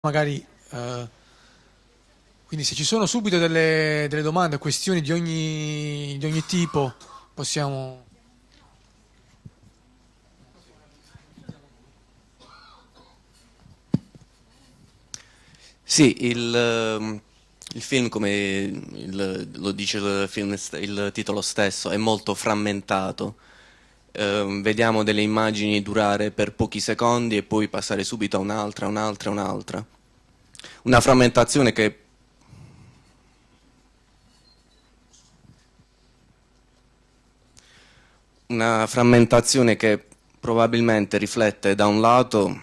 magari, quindi se ci sono subito delle domande o questioni di ogni tipo, possiamo... Sì, il film, come lo dice il titolo stesso, è molto frammentato. Vediamo delle immagini durare per pochi secondi e poi passare subito a un'altra, un'altra, un'altra. Una frammentazione che Una frammentazione che probabilmente riflette da un lato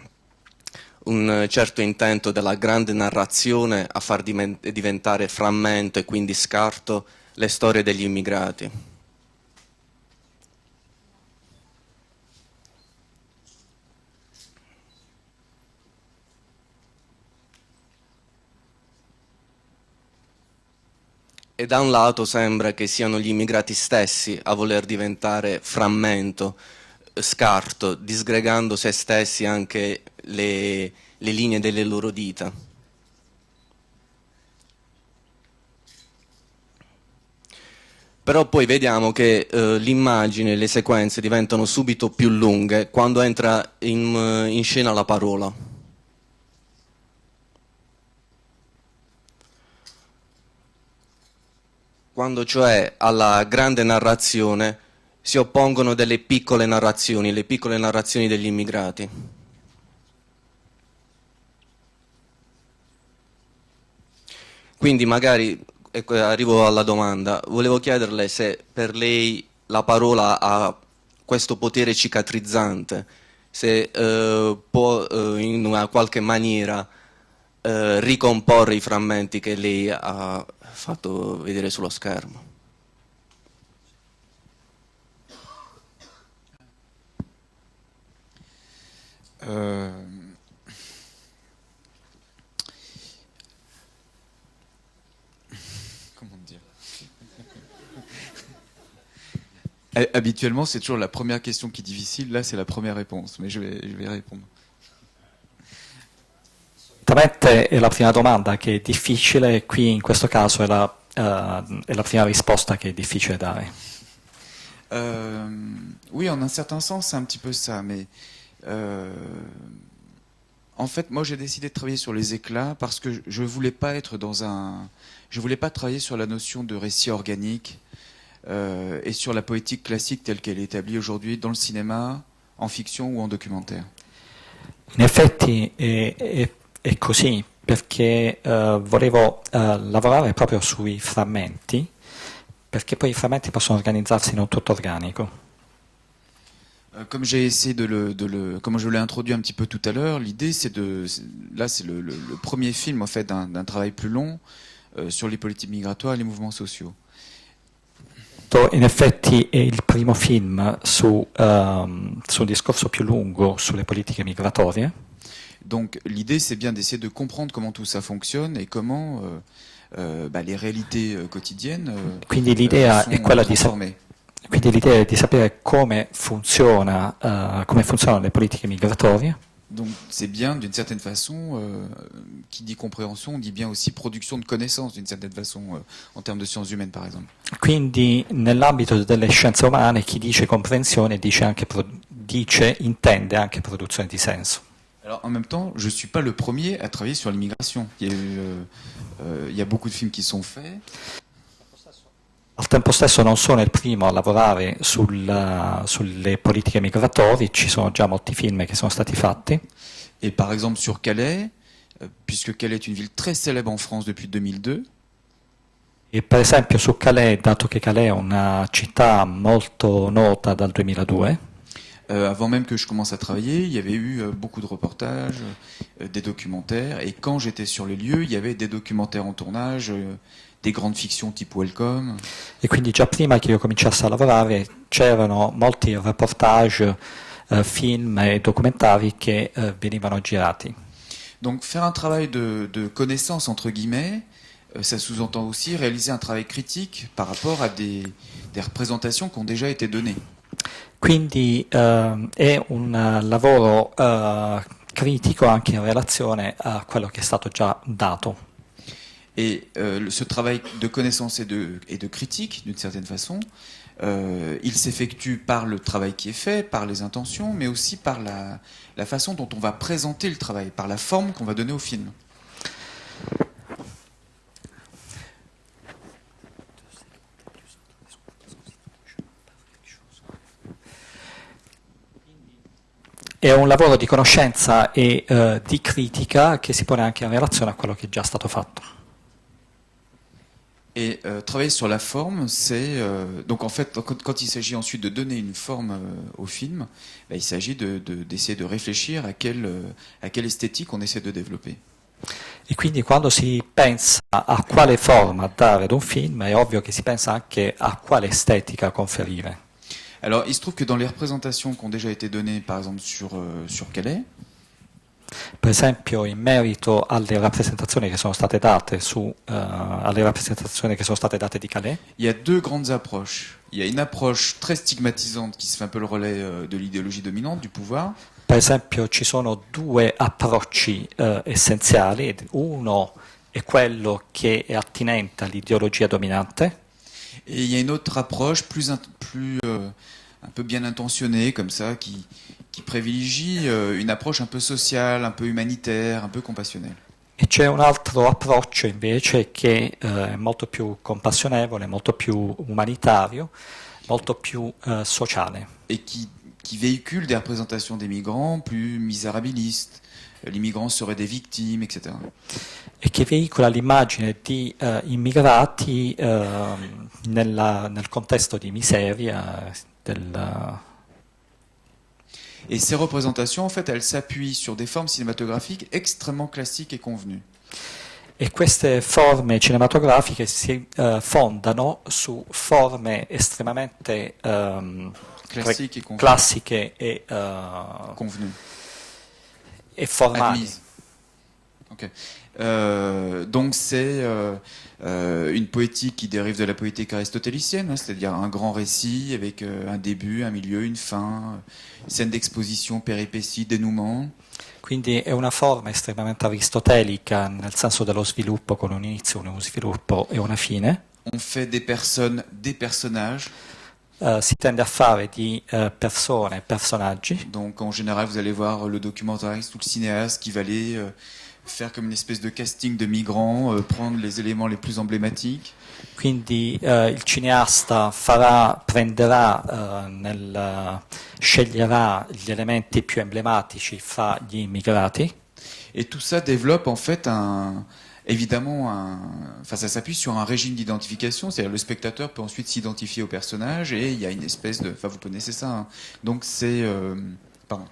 un certo intento della grande narrazione a far diventare frammento e quindi scarto le storie degli immigrati. E da un lato sembra che siano gli immigrati stessi a voler diventare frammento, scarto, disgregando se stessi anche le linee delle loro dita. Però poi vediamo che l'immagine, le sequenze diventano subito più lunghe quando entra in scena la parola. Quando cioè alla grande narrazione si oppongono delle piccole narrazioni, le piccole narrazioni degli immigrati. Quindi magari, ecco, arrivo alla domanda, volevo chiederle se per lei la parola ha questo potere cicatrizzante, se può in una qualche maniera ricomporre i frammenti che lei ha fatto vedere sullo schermo. Comment dire? Habituellement, c'est toujours la première question qui est difficile. Là, c'est la première réponse, mais je vais répondre. Esattamente è la prima domanda che è difficile, qui in questo caso è la prima risposta che è difficile dare. Oui, en un certain sens, c'est un petit peu ça, mais en fait, moi, j'ai décidé de travailler sur les éclats parce que je voulais pas être je voulais pas travailler sur la notion de récit organique et sur la poétique classique telle qu'elle est établie aujourd'hui dans le cinéma, en fiction ou en documentaire. In effetti è così, perché volevo lavorare proprio sui frammenti, perché poi i frammenti possono organizzarsi in un tutto organico. Comme j'ai essayé comme je l'ai introduit un petit peu tout à l'heure, l'idée là c'est le premier film en fait d'un travail plus long sur les politiques migratoires et les mouvements sociaux. In effetti è il primo film su un discorso più lungo sulle politiche migratorie. Donc l'idée c'est bien d'essayer de comprendre comment tout ça fonctionne et comment les réalités quotidiennes Quindi l'idea sont è quella transformées. Quindi l'idea è di sapere come come funzionano le politiche migratorie. Donc c'est bien d'une certaine façon, qui dit compréhension, dit bien aussi production de connaissances d'une certaine façon, en termes de sciences humaines par exemple. Quindi nell'ambito delle scienze umane chi dice comprensione intende anche produzione di senso. Alors en même temps, je ne suis pas le premier à travailler sur l'immigration. Il y a beaucoup de films qui sont faits. Al tempo stesso non sono il primo a lavorare sulle politiche migratorie, ci sono già molti film che sono stati fatti. Et par exemple sur Calais, puisque Calais est une ville très célèbre en France depuis 2002. E per esempio su Calais, dato che Calais è una città molto nota dal 2002, avant même que je commence à travailler, il y avait eu beaucoup de reportages, des documentaires, et quand j'étais sur les lieux, il y avait des documentaires en tournage, des grandes fictions type Welcome. e quindi già prima che io cominciassi a lavorare c'erano molti reportage, film e documentari che venivano girati. Donc faire un travail de connaissance entre guillemets, ça sous-entend aussi réaliser un travail critique par rapport à des représentations qui ont déjà été données. Quindi è un lavoro critico anche in relazione a quello che è stato già dato. Et ce travail de connaissance et de critique, d'une certaine façon, il s'effectue par le travail qui est fait, par les intentions, mais aussi par la façon dont on va présenter le travail, par la forme qu'on va donner au film. È un lavoro di conoscenza e di critica che si pone anche in relazione a quello che è già stato fatto. Et travailler sur la forme, c'est donc en fait quand il s'agit ensuite de donner une forme au film, il s'agit d'essayer de réfléchir à quelle esthétique on essaie de développer. E quindi quando si pensa a quale forma dare ad un film, è ovvio che si pensa anche a quale estetica conferire. Alors il se trouve que dans les représentations qui ont déjà été données, par exemple sur Calais, Per esempio, in merito alle rappresentazioni che sono state date di Calais, il y a deux grandes approches. Il y a une approche très stigmatisante qui se fait un peu le relais de l'idéologie dominante, du pouvoir. per esempio, ci sono due approcci essenziali. Uno è quello che è attinente all'ideologia dominante, Et il y a une autre approche un peu bien intentionnée, comme ça, qui privilégie une approche un peu sociale, un peu humanitaire, un peu compassionnelle. e c'è un altro approccio invece che è molto più compassionevole, molto più umanitario, molto più sociale. Et qui véhicule des représentations des migrants plus misérabilistes. Les migrants seraient des victimes, etc. E che veicola l'immagine di immigrati nel contesto di miseria Et ces représentations, en fait, elles s'appuient sur des formes cinématographiques extrêmement classiques et convenues. E queste forme cinematografiche si fondano su forme estremamente Classiques et convenues. classiche Convenues. e formali. Admises. Ok. Donc c'est une poétique qui dérive de la poétique aristotélicienne, c'est-à-dire un grand récit avec un début, un milieu, une fin, une scène d'exposition, péripéties, dénouement. Quindi è una forma estremamente aristotelica nel senso dello sviluppo, con un inizio, uno sviluppo e una fine. On fait des personnes, des personnages. Si tende a fare di persone, personaggi. Donc en général, vous allez voir le documentariste ou le cinéaste qui va aller faire comme une espèce de casting de migrants, prendre les éléments les plus emblématiques. Quindi il cineasta sceglierà gli elementi più emblematici fra gli immigrati. Et tout ça développe en fait ça s'appuie sur un régime d'identification, c'est-à-dire le spectateur peut ensuite s'identifier au personnage et il y a une espèce de, enfin vous connaissez ça, hein. Donc c'est, pardon.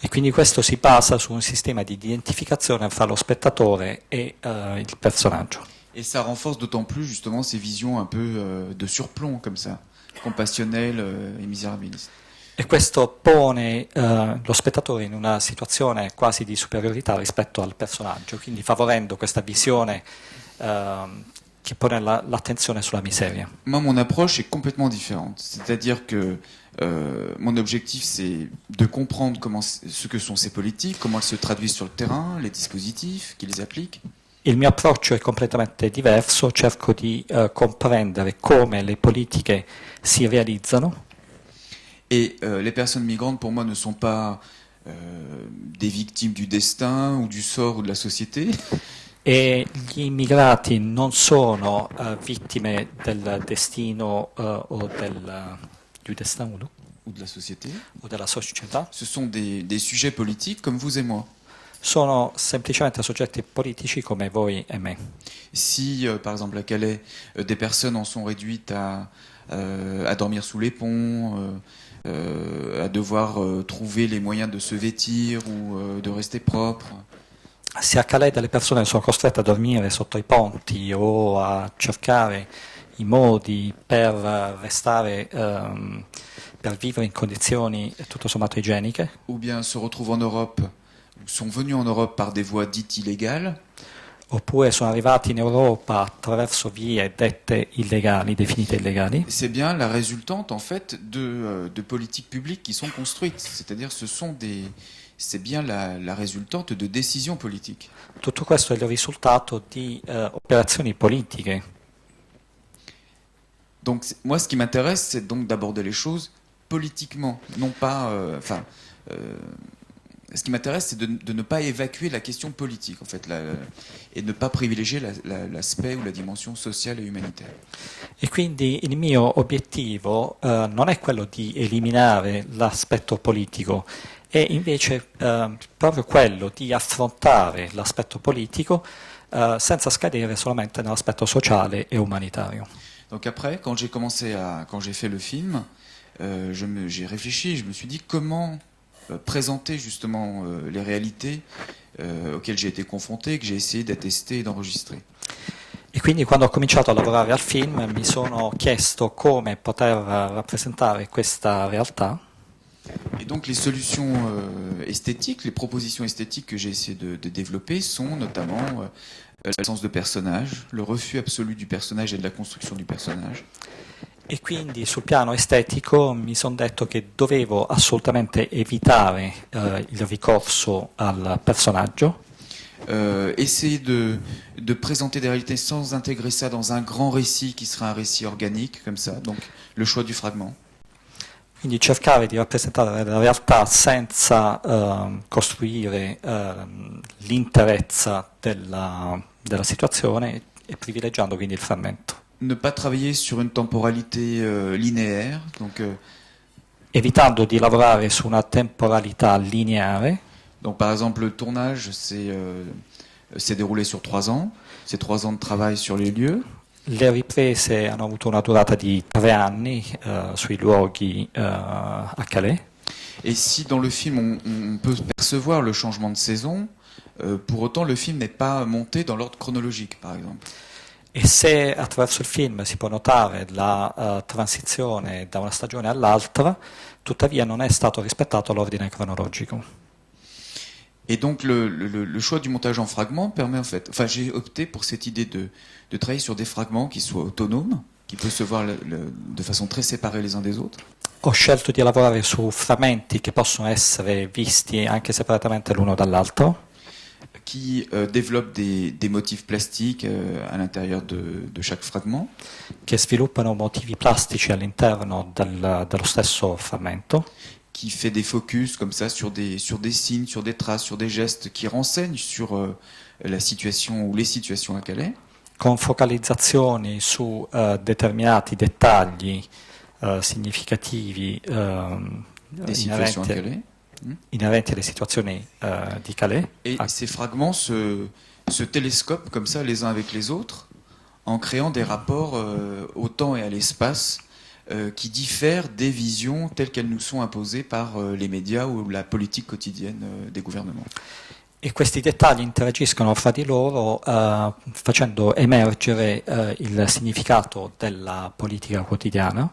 E quindi questo si basa su un sistema di identificazione fra lo spettatore e il personaggio. Et ça renforce d'autant plus justement ces visions un peu de surplomb comme ça, compassionnelles et misérabilistes. E questo pone lo spettatore in una situazione quasi di superiorità rispetto al personaggio, quindi favorendo questa visione che pone l'attenzione sulla miseria. Moi, mon approche est complètement différente. C'est-à-dire que mon objectif, c'est de comprendre ce que sont ces politiques, comment elles se traduisent sur le terrain, les dispositifs qui les appliquent. Il mio approccio è completamente diverso, cerco di comprendere come le politiche si realizzano. Et les personnes migrantes, pour moi, ne sont pas des victimes du destin ou du sort ou de la société. E gli immigrati non sono vittime del destino o du destin Ou de la société. o della società, Ce sont des sujets politiques comme vous et moi. sono semplicemente soggetti politici come voi e me. Si, par exemple, à Calais, des personnes en sont réduites à dormir sous les ponts, à devoir trouver les moyens de se vêtir ou de rester propre. Se a Calais delle persone sono costrette a dormire sotto i ponti o a cercare i modi per restare, per vivere in condizioni tutto sommato igieniche, Ou bien se retrouvent en Europe, ou sont venus en Europe par des voies dites illégales, oppure sono arrivati in Europa attraverso vie dette illegali, definite illegali, c'est bien la résultante en fait de politiques publiques qui sont construites. C'est-à-dire ce sont c'est bien la résultante de décisions politiques. Tutto questo è il risultato di operazioni politiche. Donc moi, ce qui m'intéresse, c'est donc d'aborder les choses politiquement, non pas... ce qui m'intéresse, c'est de ne pas évacuer la question politique, en fait, et ne pas privilégier l'aspect ou la dimension sociale et humanitaire. E quindi il mio obiettivo non è quello di eliminare l'aspetto politico, è invece proprio quello di affrontare l'aspetto politico senza scadere solamente nell'aspetto sociale e umanitario. Donc après, quand j'ai fait le film, j'ai réfléchi, je me suis dit comment présenter justement les réalités auxquelles j'ai été confronté, que j'ai essayé d'attester et d'enregistrer. E quindi quando ho cominciato a lavorare al film mi sono chiesto come poter rappresentare questa realtà. Et donc les solutions esthétiques, les propositions esthétiques que j'ai essayé de développer sont notamment l'absence de personnage, le refus absolu du personnage et de la construction du personnage. E quindi sul piano estetico mi sono detto che dovevo assolutamente evitare il ricorso al personaggio. Essayer de présenter des réalités sans intégrer ça dans un grand récit qui sera un récit organique, comme ça, donc le choix du fragment. Quindi cercare di rappresentare la realtà senza costruire l'interezza della situazione e privilegiando quindi il frammento. Ne pas travailler sur une temporalité linéaire, donc Evitando di lavorare su una temporalità lineare. donc par exemple le tournage s'est déroulé sur 3 ans, c'est 3 ans de travail sur les lieux. Le riprese hanno avuto una durata di 3 anni sui luoghi a Calais. Et si dans le film on peut percevoir le changement de saison, pour autant le film n'est pas monté dans l'ordre chronologique, par exemple. E se attraverso il film si può notare la transizione da una stagione all'altra, tuttavia non è stato rispettato l'ordine cronologico. Et donc le choix du montage en fragments permet en fait... Enfin, j'ai opté pour cette idée de travailler sur des fragments qui soient autonomes, qui peuvent se voir de façon très séparée les uns des autres. Ho scelto di lavorare su frammenti che possono essere visti anche separatamente l'uno dall'altro, Qui développent des motifs plastiques à l'intérieur de chaque fragment, che sviluppano motivi plastici all'interno dello stesso frammento, qui fait des focus comme ça sur des signes, sur des traces, sur des gestes qui renseignent sur la situation ou les situations à Calais. con focalizzazioni su determinati dettagli significativi Des situations à Calais. inerenti alle situazioni di Calais. Et ces fragments se télescopent comme ça les uns avec les autres en créant des rapports au temps et à l'espace qui diffèrent des visions telles qu'elles nous sont imposées par les médias ou la politique quotidienne des gouvernements. E questi dettagli interagiscono fra di loro facendo emergere il significato della politica quotidiana.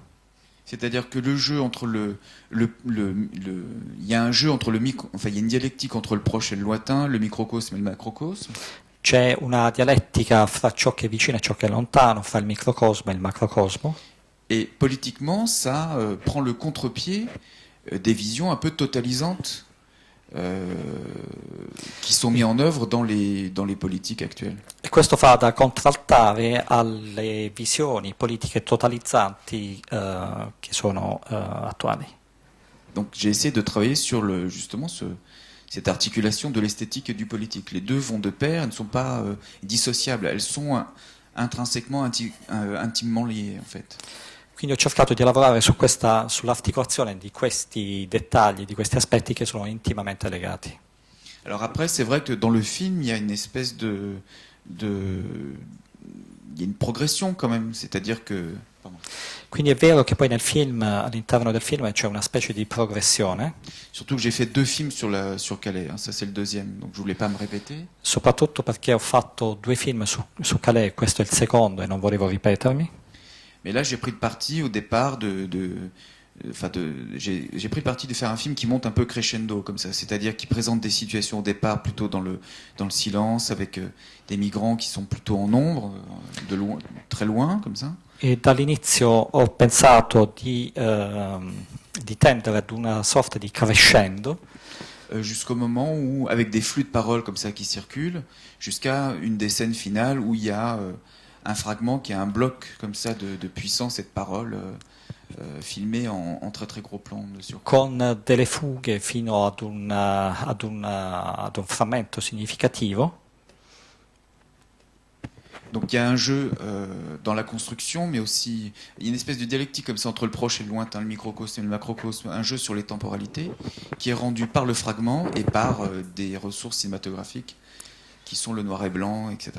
C'est-à-dire que le jeu entre il y a un jeu entre il y a une dialectique entre le proche et le lointain, le microcosme et le macrocosme. C'è una dialettica fra ciò che è vicino e ciò che è lontano, fra il microcosmo e il macrocosmo. Et politiquement, ça prend le contre-pied des visions un peu totalisantes qui sont mises en œuvre dans les politiques actuelles. E questo fa da contraltare alle visioni politiche totalizzanti che sono attuali. Donc j'ai essayé de travailler sur justement cette articulation de l'esthétique et du politique. Les deux vont de pair, elles ne sont pas dissociables, elles sont intrinsèquement, intimement liées en fait. Quindi ho cercato di lavorare sull'articolazione di questi dettagli, di questi aspetti che sono intimamente legati. Alors après, c'est vrai que dans le film, il y a une espèce il y a une progression quand même, c'est-à-dire que... Pardon. Quindi è vero che poi nel film, all'interno del film, c'è una specie di progressione. Surtout que j'ai fait 2 films sur Calais, hein, ça c'est le deuxième, donc je voulais pas me répéter. Soprattutto perché ho fatto 2 film su Calais, questo è il secondo e non volevo ripetermi. Mais là, j'ai pris le parti au départ j'ai pris le parti de faire un film qui monte un peu crescendo comme ça, c'est-à-dire qui présente des situations au départ plutôt dans le silence, avec des migrants qui sont plutôt en ombre, de loin, très loin comme ça. E dall'inizio ho pensato di tendere ad una sorta di crescendo. jusqu'au moment où, avec des flux de paroles comme ça qui circulent, jusqu'à une des scènes finales où il y a un fragment qui a un bloc comme ça de puissance et de paroles filmé en très très gros plan dessus. con delle fughe fino ad un frammento significativo. Donc il y a un jeu dans la construction, mais aussi il y a une espèce de dialectique comme ça entre le proche et le lointain, le microcosme et le macrocosme, un jeu sur les temporalités qui est rendu par le fragment et par des ressources cinématographiques qui sont le noir et blanc, etc.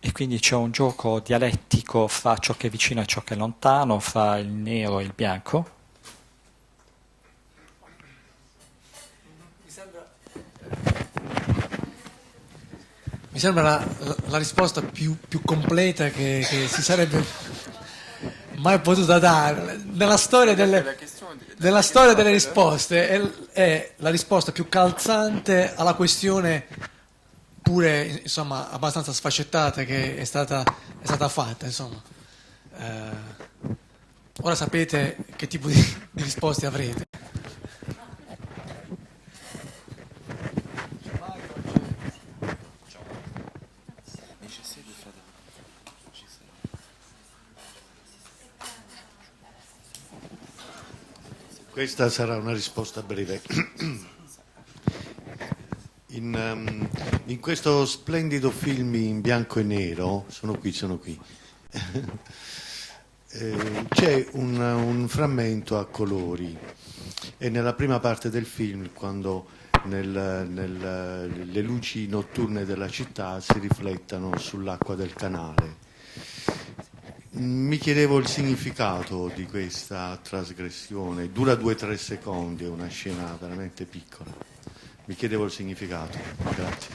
E quindi c'è un gioco dialettico fra ciò che è vicino e ciò che è lontano, fra il nero e il bianco. Mi sembra la risposta più completa che si sarebbe mai potuta dare. Nella storia delle risposte è la risposta più calzante alla questione pure insomma abbastanza sfaccettata che è stata fatta. Insomma. Ora sapete che tipo di risposte avrete. Questa sarà una risposta breve. In questo splendido film in bianco e nero, sono qui, c'è un frammento a colori e nella prima parte del film, quando le luci notturne della città si riflettono sull'acqua del canale. Mi chiedevo il significato di questa trasgressione, dura 2-3 secondi, è una scena veramente piccola. Mi chiedevo il significato, grazie.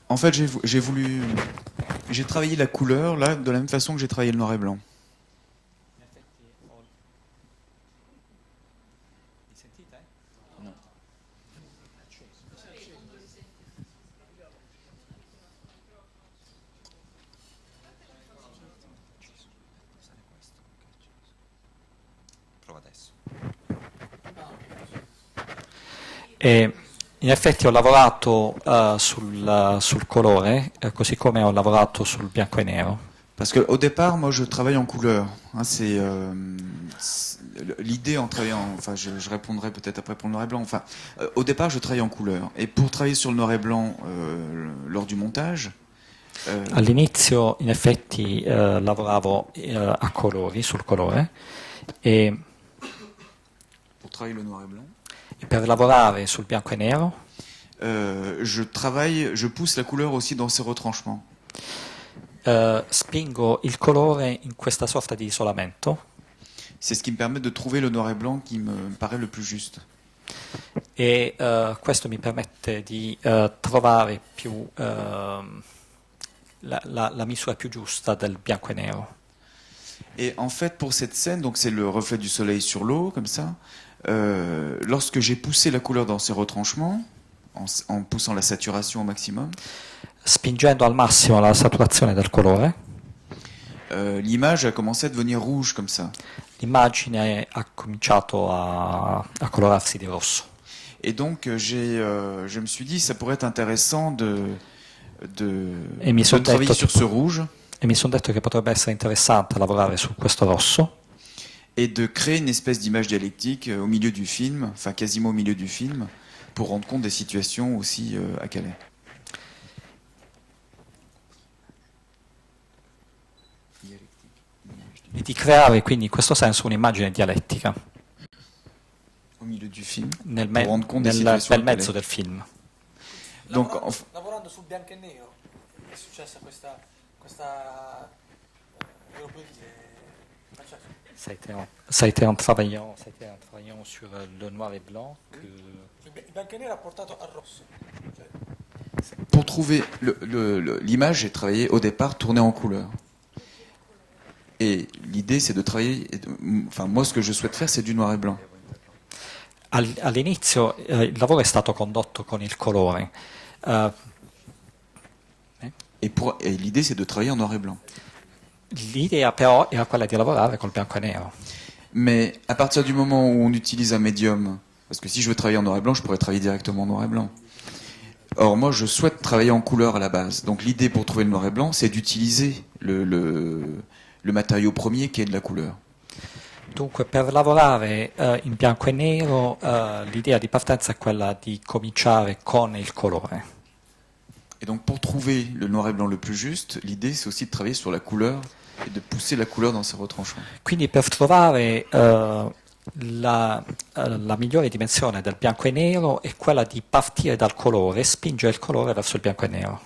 En fait, j'ai travaillé la couleur là de la même façon que j'ai travaillé le noir et blanc. Prova adesso. E in effetti ho lavorato sul colore, così come ho lavorato sul bianco e nero. Parce qu'au départ, moi, je travaille en couleur. Hein, l'idée en travaillant. Enfin, je répondrai peut-être après pour le noir et blanc. Enfin, au départ, je travaille en couleur. Et pour travailler sur le noir et blanc lors du montage. All'inizio, in effetti, lavoravo a colori, sul colore, e Pour travailler le noir et blanc. per lavorare sul bianco e nero je pousse la couleur aussi dans ses retranchements. spingo il colore in questa sorta di isolamento. C'est ce qui me permet de trouver le noir et blanc qui me paraît le plus juste. E questo mi permette di trovare più la misura più giusta del bianco e nero. Et en fait, pour cette scène, donc c'est le reflet du soleil sur l'eau, comme ça. Lorsque j'ai poussé la couleur dans ses retranchements, en poussant la saturation au maximum, Spingendo al massimo la saturazione del colore, l'image a commencé à devenir rouge comme ça. l'immagine ha cominciato a colorarsi di rosso. Et donc je me suis dit, ça pourrait être intéressant de mi son travailler detto sur ce rouge E mi sono detto che potrebbe essere interessante lavorare su questo rosso et de créer une espèce d'image dialectique au milieu du film, enfin quasiment au milieu du film, pour rendre compte des situations aussi à Calais. e di creare quindi in questo senso un'immagine dialettica Au milieu du film, nel, pour rendre compte des nel situations bel à mezzo Calais. del film. Donc, Lavorando sul bianco e nero è successa questa Ça a été un travaillant sur le noir et blanc il bianco e nero ha portato al rosso. pour trouver l'image, j'ai travaillé au départ tourné en couleur. Et l'idée, c'est de travailler. Enfin, moi, ce que je souhaite faire, c'est du noir et blanc. All'inizio il lavoro è stato condotto con il colore. Et l'idée, c'est de travailler en noir et blanc. L'idea però era quella di lavorare col bianco e nero. Mais à partir du moment où on utilise un médium Parce que si je veux travailler en noir et blanc, je pourrais travailler directement en noir et blanc. Or, moi, je souhaite travailler en couleur à la base. Donc, l'idée pour trouver le noir et blanc, c'est d'utiliser le matériau premier qui est de la couleur. Dunque, per lavorare in bianco e nero, l'idea di partenza è quella di cominciare con il colore. Et donc, pour trouver le noir et blanc le plus juste, l'idée, c'est aussi de travailler sur la couleur et de pousser la couleur dans ses retranchements. Quindi per trovare la migliore dimensione del bianco e nero è quella di partire dal colore e spingere il colore verso il bianco e nero.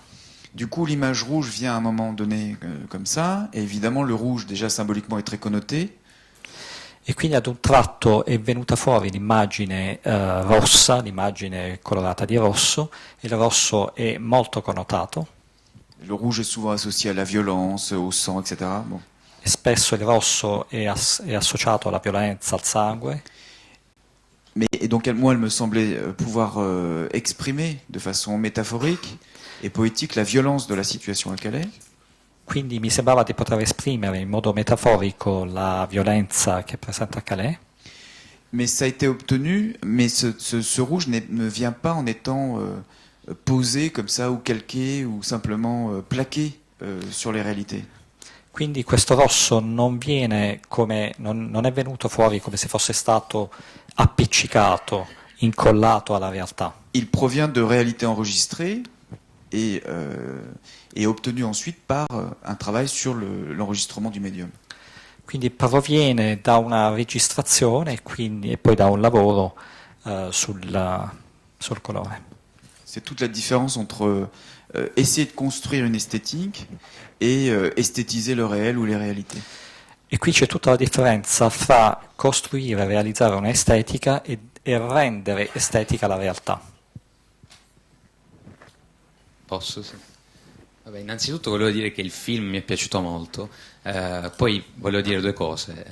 Du coup, l'image rouge vient à un moment donné comme ça, et évidemment, le rouge, déjà symboliquement, est très connoté. E quindi ad un tratto è venuta fuori l'immagine rossa, l'immagine colorata di rosso, e il rosso è molto connotato. Le rouge est souvent associé à la violence, au sang, etc. Bon. E spesso il rosso è associato alla violenza, al sangue. Et donc, moi, elle me semblait pouvoir exprimer de façon métaphorique et poétique la violence de la situation à Calais. Quindi mi sembrava di poter esprimere in modo metaforico la violenza che è presente a Calais. Mais ça a été obtenu, mais ce rouge ne vient pas en étant posé comme ça, ou calqué, ou simplement plaqué sur les réalités. Quindi questo rosso non viene come, non è venuto fuori come se fosse stato appiccicato, incollato alla realtà. Il provient de réalités enregistrées et obtenu ensuite par un travail sur l'enregistrement du médium. Quindi proviene da una registrazione e poi da un lavoro sul colore. C'est toute la différence entre essayer de construire une esthétique et esthétiser le réel ou les réalités. E qui c'è tutta la differenza fra costruire, realizzare un'estetica e rendere estetica la realtà. Posso? Sì. Vabbè, innanzitutto volevo dire che il film mi è piaciuto molto, poi volevo dire due cose.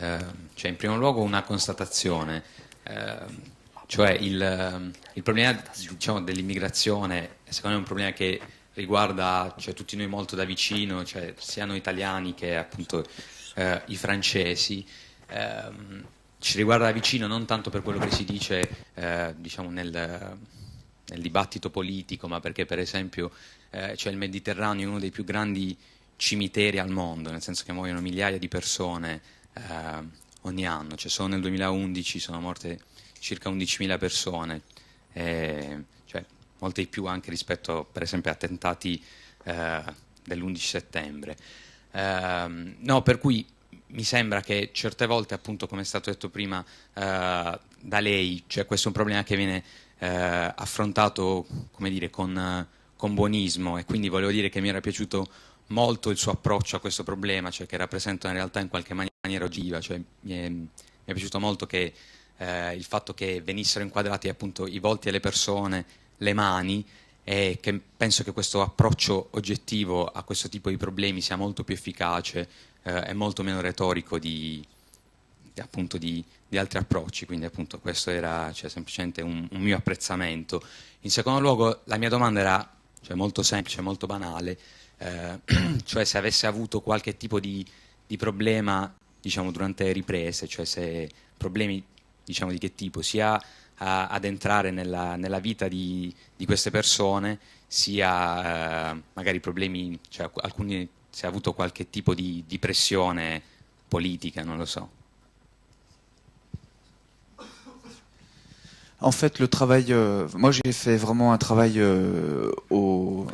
Cioè, in primo luogo una constatazione, cioè il problema, diciamo, dell'immigrazione secondo me è un problema che riguarda, cioè, tutti noi molto da vicino, cioè, sia noi italiani che appunto i francesi. Ci riguarda da vicino non tanto per quello che si dice diciamo nel dibattito politico, ma perché per esempio cioè il Mediterraneo è uno dei più grandi cimiteri al mondo, nel senso che muoiono migliaia di persone ogni anno, cioè solo nel 2011 sono morte circa 11.000 persone, cioè molte di più anche rispetto per esempio a attentati dell'11 settembre. No, per cui mi sembra che certe volte, appunto, come è stato detto prima da lei, cioè questo è un problema che viene affrontato, come dire, con buonismo, e quindi volevo dire che mi era piaciuto molto il suo approccio a questo problema, cioè che rappresenta una realtà in qualche maniera oggettiva, cioè mi è piaciuto molto che il fatto che venissero inquadrati appunto i volti delle persone, le mani, e che penso che questo approccio oggettivo a questo tipo di problemi sia molto più efficace e molto meno retorico di altri approcci, quindi appunto questo era, cioè, semplicemente un mio apprezzamento. In secondo luogo la mia domanda era, cioè, molto semplice, molto banale, cioè se avesse avuto qualche tipo di problema, diciamo, durante le riprese, cioè se problemi, diciamo, di che tipo, sia ad entrare nella vita di queste persone, sia magari problemi, cioè alcuni, se ha avuto qualche tipo di pressione politica, non lo so. En fait, le travail, moi j'ai fait vraiment un travail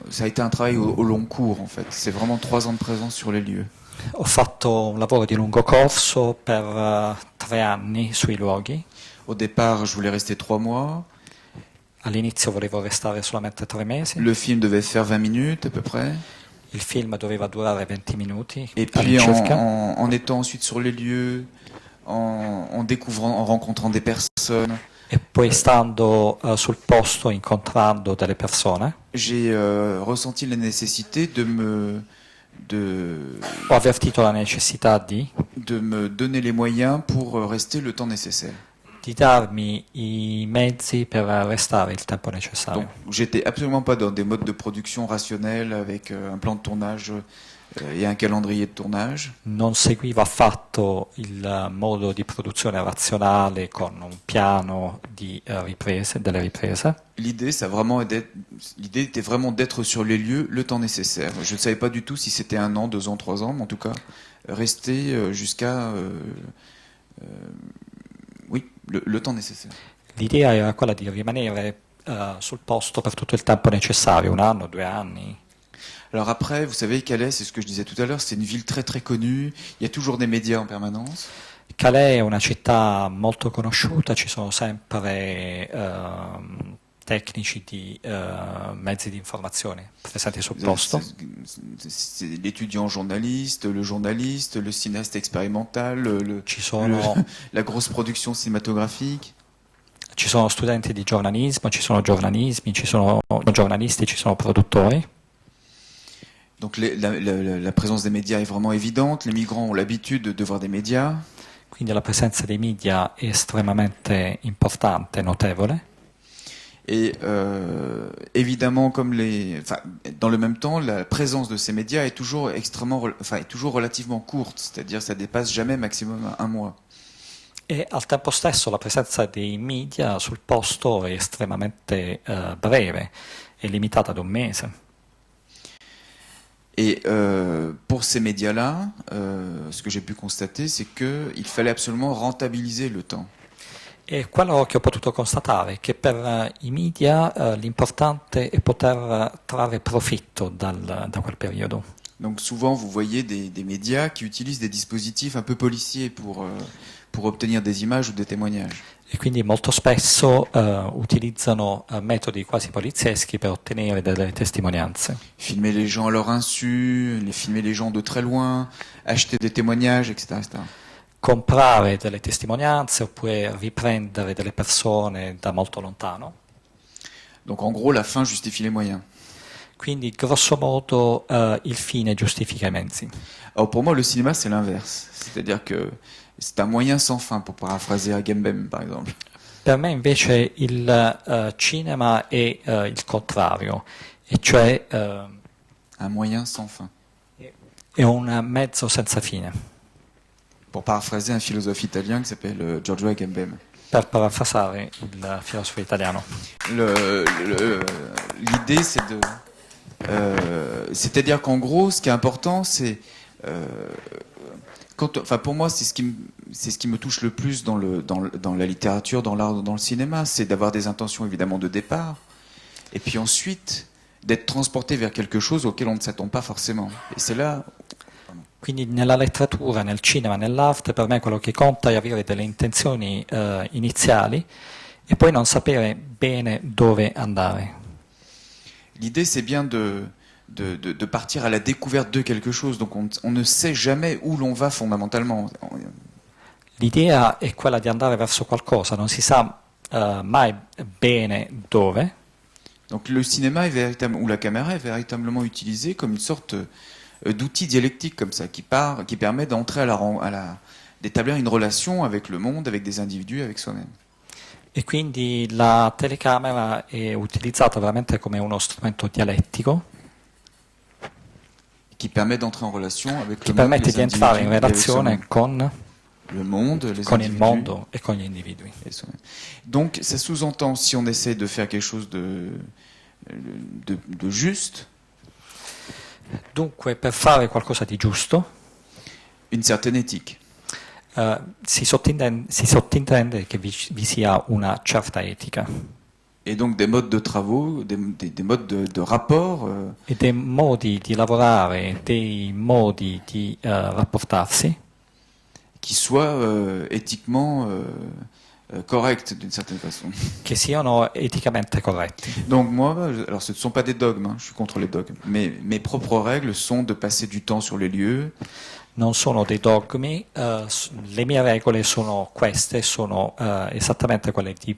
ça a été un travail au long cours en fait. C'est vraiment 3 ans de présence sur les lieux. Ho fatto un lavoro di lungo corso per 3 anni sui luoghi. Au départ, je voulais rester 3 mois. All'inizio volevo restare solamente 3 mesi. Le film devait faire 20 minutes à peu près. Il film doveva durare 20 minuti. Et puis en étant ensuite sur les lieux, en découvrant, en rencontrant des personnes. E poi stando sul posto, incontrando delle persone, j'ai ressenti la nécessité ho avvertito la necessità di me donner les moyens pour rester le temps nécessaire. di darmi i mezzi per restare il tempo necessario. Donc, j'étais absolument pas dans des modes de production rationnels avec un plan de tournage et un calendrier de tournage. Non seguivo affatto il modo di produzione razionale con un piano di delle riprese. L'idée était vraiment d'être sur les lieux le temps nécessaire. Je ne savais pas du tout si c'était 1 an, 2 ans, 3 ans, mais en tout cas, rester jusqu'à le temps nécessaire. L'idea era quella di rimanere sul posto per tutto il tempo necessario, 1 anno, 2 anni. Alors après, vous savez, Calais, c'est ce que je disais tout à l'heure, c'est une ville très très connue, il y a toujours des médias en permanence. Calais è una città molto conosciuta, ci sono sempre tecnici di mezzi di informazione presenti sul posto. C'est l'étudiant journaliste, le cinéaste expérimental, Ci sono, la grosse production cinématographique. ci sono studenti di giornalismo, ci sono giornalismi, ci sono giornalisti, ci sono produttori. Donc la présence des médias est vraiment évidente, les migrants ont l'habitude de voir des médias. Quindi la presenza dei media è estremamente importante, notevole. Et évidemment, dans le même temps, la présence de ces médias est toujours est toujours relativement courte, c'est-à-dire ça dépasse jamais maximum 1 mois. E al tempo stesso la presenza dei media sul posto è estremamente breve, è limitata ad 1 mese. Et pour ces médias-là, ce que j'ai pu constater, c'est qu'il fallait absolument rentabiliser le temps. E quello che ho potuto constatare è che per i media l'importante è poter trarre profitto da quel periodo. Donc souvent, vous voyez des médias qui utilisent des dispositifs un peu policiers pour obtenir des images ou des témoignages. E quindi molto spesso utilizzano metodi quasi polizieschi per ottenere delle testimonianze. Filmer les gens à leur insu, filmer les gens de très loin, acheter des témoignages, etc. etc. Comprare delle testimonianze oppure riprendere delle persone da molto lontano. Donc en gros, la fin justifie les moyens. Quindi grosso modo il fine giustifica i mezzi. Alors pour moi, le cinéma, c'est l'inverse. C'est-à-dire que c'est un moyen sans fin, pour paraphraser Agamben, par exemple. Per me invece il cinema è il contrario, e cioè Un moyen sans fin. è un mezzo senza fine. Pour paraphraser un philosophe italien qui s'appelle Giorgio Agamben. Per parafrasare il filosofo italiano. L'idée, c'est-à-dire qu'en gros, ce qui est important, c'est pour moi, c'est ce qui me touche le plus dans la littérature, dans l'art, dans le cinéma, c'est d'avoir des intentions évidemment de départ, et puis ensuite d'être transporté vers quelque chose auquel on ne s'attend pas forcément. Et c'est là. Quindi nella letteratura, nel cinema, nell'arte, per me quello che conta è avere delle intenzioni iniziali e poi non sapere bene dove andare. L'idée, c'est bien de partir à la découverte de quelque chose. Donc on ne sait jamais où l'on va fondamentalement. L'idea è quella di andare verso qualcosa, non si sa mai bene dove. Donc le cinéma ou la caméra est véritablement utilisée comme une sorte d'outil dialectique comme ça, qui permet d'entrer d'établir une relation avec le monde, avec des individus, avec soi-même. E quindi la telecamera è utilizzata veramente come uno strumento dialettico qui permet d'entrer en relation avec che le monde, permette les di entrare in individus, et avec relazione soi-même. con Le monde, les il individus, mondo e con gli individui. et soi-même. Donc ça sous-entend, si on essaie de faire quelque chose de juste, Dunque, per fare qualcosa di giusto, une certaine éthique. si sottintende che vi sia una certa etica Et donc des modes de travaux, des modes de rapport e dei modi di lavorare, dei modi di rapportarsi qui soient éthiquement corrects d'une certaine façon. che siano eticamente corretti. Donc moi, alors ce ne sont pas des dogmes, hein, je suis contre les dogmes, mais mes propres règles sont de passer du temps sur les lieux, Non sono dei dogmi, le mie regole sono queste, sono esattamente quelle di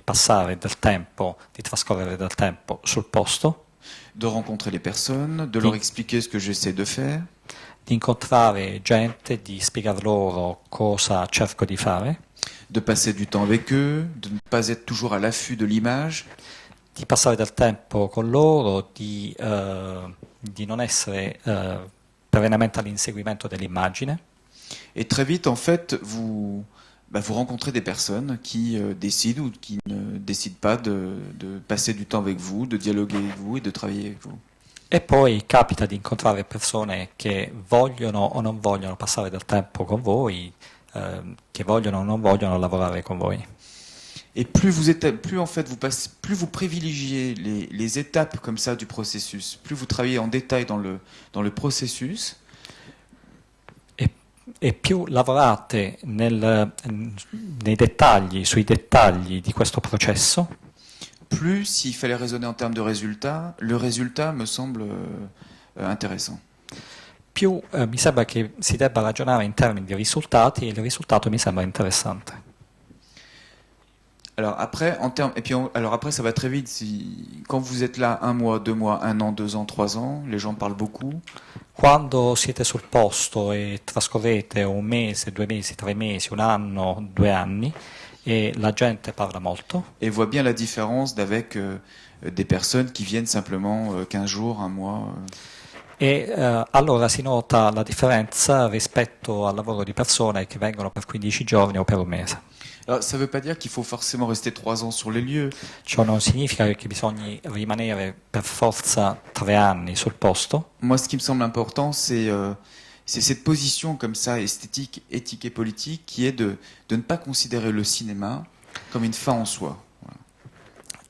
passare del tempo, di trascorrere del tempo sul posto, de rencontrer les personnes, de leur expliquer ce que j'essaie de faire, di incontrare gente, di spiegar loro cosa cerco di fare, de passer du temps avec eux, de ne pas être toujours à l'affût de l'image. di passare del tempo con loro, di non essere perennemente all'inseguimento dell'immagine. Et très vite, en fait, vous rencontrez des personnes qui décident ou qui ne décident pas de passer du temps avec vous, de dialoguer avec vous et de travailler avec vous. E poi capita di incontrare persone che vogliono o non vogliono passare del tempo con voi, che vogliono o non vogliono lavorare con voi. Et plus vous privilégiez les étapes comme ça du processus, plus vous travaillez en détail dans le processus, E più lavorate nei dettagli, sui dettagli di questo processo, plus s'il fallait raisonner en termes de résultats, le résultat me semble intéressant. più mi sembra che si debba ragionare in termini di risultati e il risultato mi sembra interessante. Alors après, alors après, ça va très vite. Quand vous êtes là 1 mois, 2 mois, 1 an, 2 ans, 3 ans, les gens parlent beaucoup. Quando siete sul posto e trascorrete 1 mese, 2 mesi, 3 mesi, 1 anno, 2 anni e la gente parla molto Et voit bien la différence d'avec des personnes qui viennent simplement 15 jours, 1 mois. e allora si nota la differenza rispetto al lavoro di persone che vengono per 15 giorni o per 1 mese. Alors, ça ne veut pas dire qu'il faut forcément rester 3 ans sur les lieux. Ciò non significa che bisogna rimanere per forza 3 anni sul posto. Moi, ce qui me semble important, c'est cette position comme ça, esthétique, éthique et politique, qui est de ne pas considérer le cinéma comme une fin en soi. Voilà.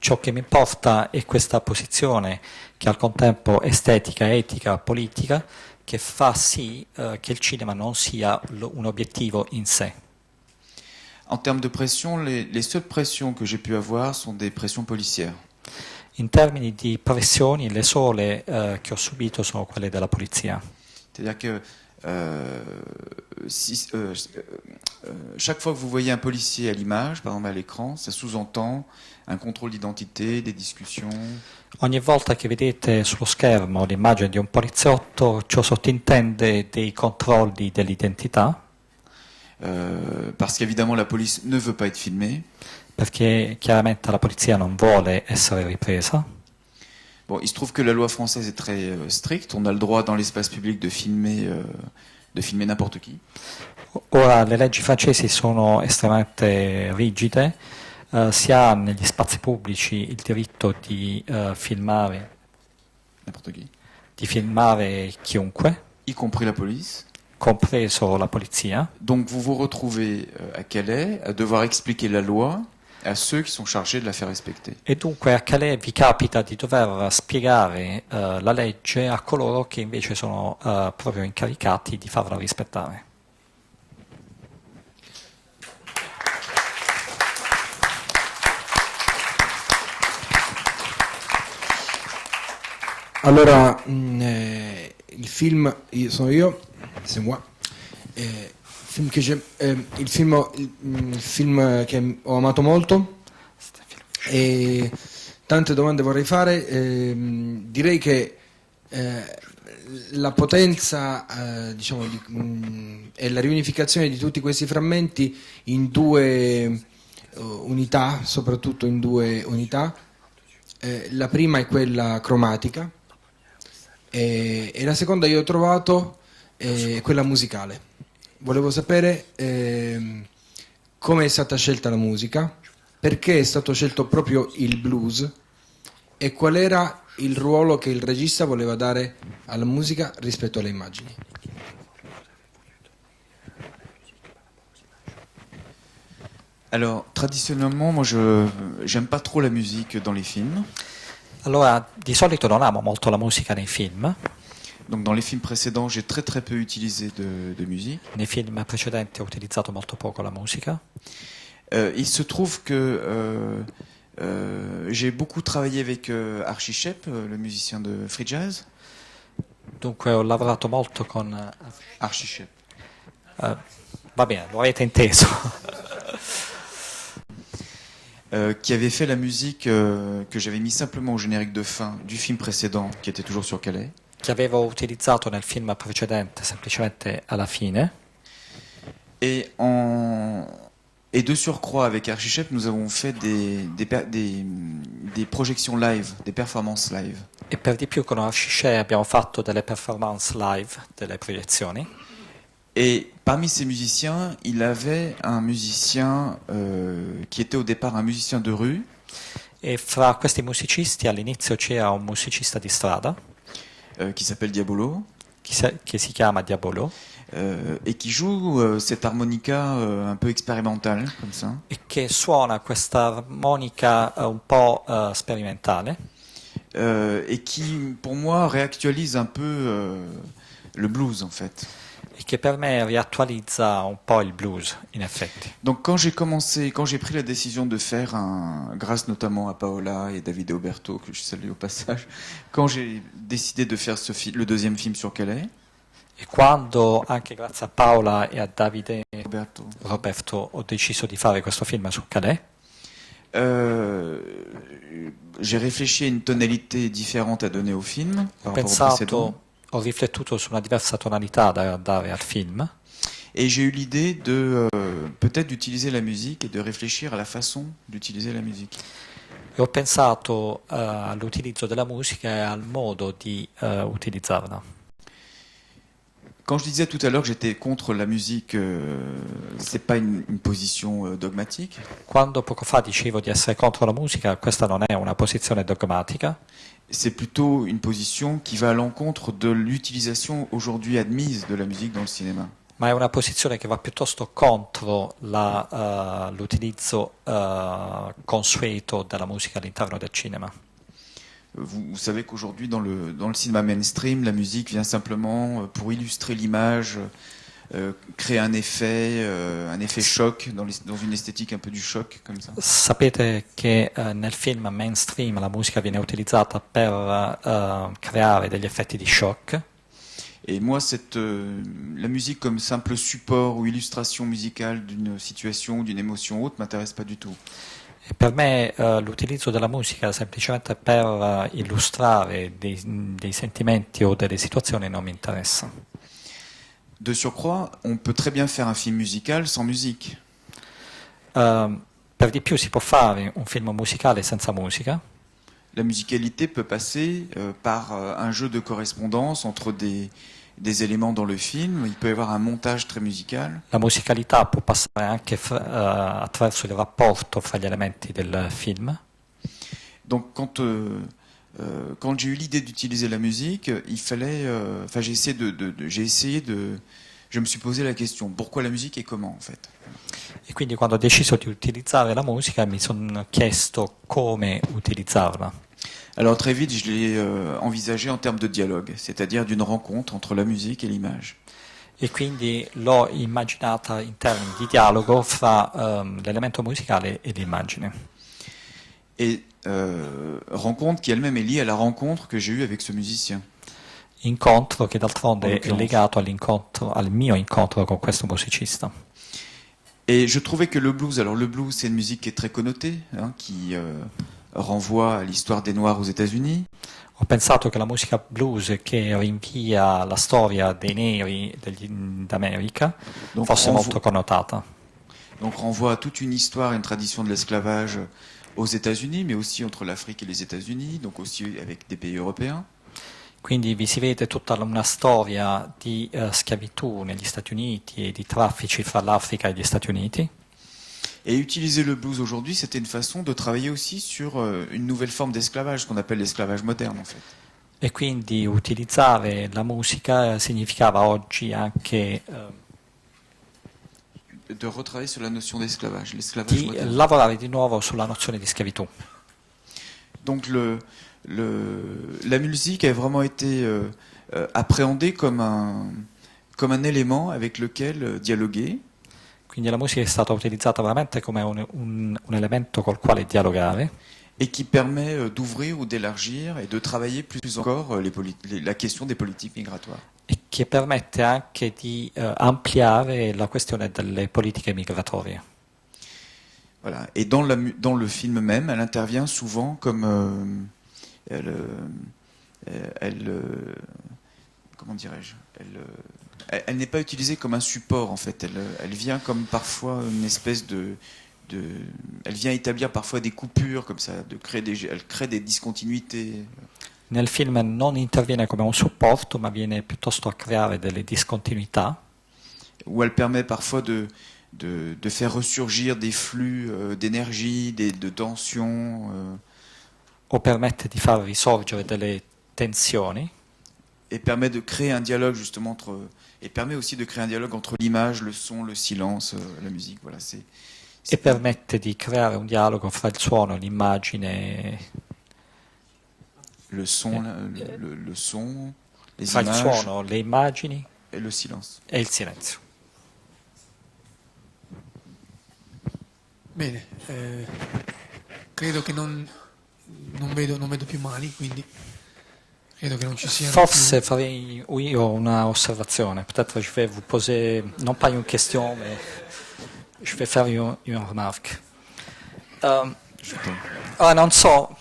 Ciò che mi importa è questa posizione che al contempo estetica, etica, politica, che fa sì che il cinema non sia un obiettivo in sé. En termes de pression, les seules pressions que j'ai pu avoir sont des pressions policières. In termini di pressioni, le sole che ho subito sono quelle della polizia. C'est-à-dire que chaque fois que vous voyez un policier à l'image, par exemple à l'écran, ça sous-entend un contrôle d'identité, des discussions. Ogni volta che vedete sullo schermo l'immagine di un poliziotto, ciò sottintende dei controlli dell'identità, Parce qu'évidemment la police ne veut pas être filmée. perché chiaramente la polizia non vuole essere ripresa. Bon, il se trouve que la loi française est très stricte. On a le droit dans l'espace public de filmer n'importe qui. Ora le leggi francesi sono estremamente rigide, si ha negli spazi pubblici il diritto di filmare, N'importe qui. di filmare chiunque, Y compris la police. compreso la polizia. Donc vous vous retrouvez à Calais à devoir expliquer la loi à ceux qui sont chargés de la faire respecter. E dunque a Calais vi capita di dover spiegare la legge a coloro che invece sono proprio incaricati di farla rispettare. Allora, il film, sono io, c'est moi. Il film che ho amato molto e tante domande vorrei fare. Direi che la potenza e la riunificazione di tutti questi frammenti in 2 unità, soprattutto in 2 unità. La prima è quella cromatica e la seconda io ho trovato quella musicale. Volevo sapere come è stata scelta la musica, perché è stato scelto proprio il blues e qual era il ruolo che il regista voleva dare alla musica rispetto alle immagini. Alors, traditionnellement, moi, j'aime pas trop la musique dans les films. Allora, di solito non amo molto la musica nei film. Donc, dans les films précédents, j'ai très très peu utilisé de musique. Nei film precedenti ho utilizzato molto poco la musica. Il se trouve que j'ai beaucoup travaillé avec Archie Shepp, le musicien de free jazz. Dunque ho lavorato molto con... Archie Shepp. va bene, lo avete inteso. Qui avait fait la musique que j'avais mis simplement au générique de fin du film précédent, qui était toujours sur Calais. Che avevo utilizzato nel film precedente semplicemente alla fine. Et en Et de surcroît, avec Archichep, nous avons fait des projections live, des performances live. E per di più con Archichet abbiamo fatto delle performance live, delle proiezioni. Et parmi ces musiciens, il avait un musicien qui était au départ un musicien de rue, E fra questi musicisti all'inizio c'era un musicista di strada qui s'appelle Diabolo, che si chiama Diabolo et qui joue cette harmonica un peu expérimentale, comme ça. e che suona questa armonica un po' sperimentale Et qui, pour moi, réactualise un peu le blues, en fait. e che per me riattualizza un po' il blues, in effetti. Donc quand j'ai pris la décision de faire grâce notamment à Paola et Davide Oberto, que je salue au passage, quand j'ai décidé de faire le deuxième film sur Calais, E quando, anche grazie a Paola e a Davide Oberto, Roberto, ho deciso di fare questo film su Calais, j'ai réfléchi à une tonalité différente à donner au film ho par rapport au précédent. ho riflettuto su una diversa tonalità da dare al film Et j'ai eu l'idée de peut-être d'utiliser la musique et de réfléchir à la façon d'utiliser la musique. e ho pensato all'utilizzo della musica e al modo di utilizzarla. Quand je disais tout à l'heure que j'étais contre la musique, c'est pas une position dogmatique. Quando poco fa dicevo di essere contro la musica, questa non è una posizione dogmatica, C'est plutôt une position qui va à l'encontre de l'utilisation aujourd'hui admise de la musique dans le cinéma. ma è una posizione che va piuttosto contro l'utilizzo consueto della musica all'interno del cinema. Vous savez qu'aujourd'hui, dans le cinéma mainstream, la musique vient simplement pour illustrer l'image, créer un effet choc, dans une esthétique un peu du choc, comme ça. Sapete che nel film mainstream la musica viene utilizzata per creare degli effetti di shock. Et moi, la musique comme simple support ou illustration musicale d'une situation, d'une émotion haute, m'intéresse pas du tout. E per me l'utilizzo della musica semplicemente per illustrare dei sentimenti o delle situazioni non mi interessa. De surcroît, on peut très bien faire un film musical sans musique. Per di più si può fare un film musicale senza musica. La musicalité peut passer par un jeu de correspondance entre des éléments dans le film. Il peut y avoir un montage très musical. La musicalità può passare anche attraverso il rapporto fra gli elementi del film. Donc quand j'ai eu l'idée d'utiliser la musique, il fallait, je me suis posé la question, pourquoi la musique et comment en fait. E quindi quando ho deciso di utilizzare la musica mi sono chiesto come utilizzarla. Alors très vite, je l'ai envisagé en termes de dialogue, c'est-à-dire d'une rencontre entre la musique et l'image. E quindi l'ho immaginata in termini di dialogo fra l'elemento musicale e l'immagine. Et rencontre qui elle-même est liée à la rencontre que j'ai eue avec ce musicien. Incontro che d'altronde è legato al mio incontro con questo musicista. Et je trouvais que le blues c'est une musique qui est très connotée, qui renvoie à l'histoire des Noirs aux États-Unis. Ho pensato che la musica blues che rinvia alla storia dei neri d'America fosse molto connotata. Donc renvoie à toute une histoire, une tradition de l'esclavage aux États-Unis, mais aussi entre l'Afrique et les États-Unis, donc aussi avec des pays européens. Quindi vi si vede tutta una storia di schiavitù negli Stati Uniti e di traffici fra l'Africa e gli Stati Uniti. Et utiliser le blues aujourd'hui, c'était une façon de travailler aussi sur une nouvelle forme d'esclavage, ce qu'on appelle l'esclavage moderne en fait. E quindi utilizzare la musica significava oggi anche de retravailler sur la notion d'esclavage, di moderne. lavorare di nuovo sulla nozione di schiavitù. Donc la musique a vraiment été appréhendée comme un élément avec lequel dialoguer. Quindi la musica è stata utilizzata veramente come un elemento col quale dialogare. Et qui permet d'ouvrir ou d'élargir et de travailler plus encore la question des politiques migratoires. E che permette anche di ampliare la questione delle politiche migratorie. Voilà. Et dans le film même, elle intervient souvent comme comment dirais-je, elle n'est pas utilisée comme un support en fait. Elle vient comme parfois une espèce elle vient établir parfois des coupures comme ça, elle crée des discontinuités. Nel film non interviene come un supporto, ma viene piuttosto a creare delle discontinuità. Où elle permet parfois de faire ressurgir des flux d'énergie, de tensions. O permette di far risorgere delle tensioni. Et permet de créer un dialogue justement permet aussi de créer un dialogue entre l'image, le son, le silence, la musique. Voilà, E permette di creare un dialogo fra il suono, l'immagine, le son, le son, les fra il images suono, le immagini et le silence. e il silenzio. Bene, credo che non vedo più mani, quindi credo che non ci siano Forse farei io una osservazione. Peut-être je vais vous poser, non pas une question, mais je vais faire une remarque. Non so,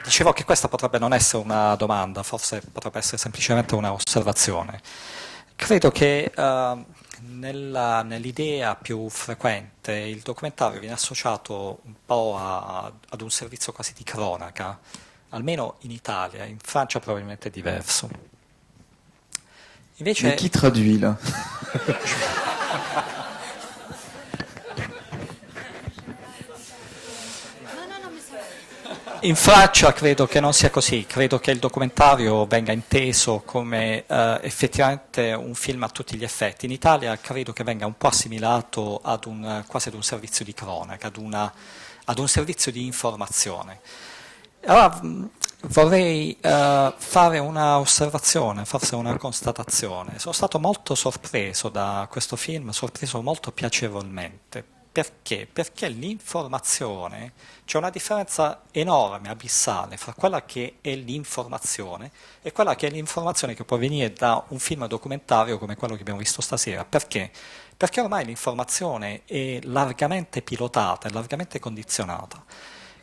dicevo che questa potrebbe non essere una domanda, forse potrebbe essere semplicemente una osservazione. Credo che nell'idea più frequente il documentario viene associato un po' ad un servizio quasi di cronaca, almeno in Italia, in Francia probabilmente è diverso. Invece, Mais qui traduit là? in Francia credo che non sia così, credo che il documentario venga inteso come effettivamente un film a tutti gli effetti. In Italia credo che venga un po' assimilato quasi ad un servizio di cronaca, ad un servizio di informazione. Allora, vorrei fare una osservazione, forse una constatazione. Sono stato molto sorpreso da questo film, sorpreso molto piacevolmente. Perché? Perché l'informazione, c'è una differenza enorme, abissale, fra quella che è l'informazione e quella che è l'informazione che può venire da un film documentario come quello che abbiamo visto stasera. Perché? Perché ormai l'informazione è largamente pilotata, è largamente condizionata.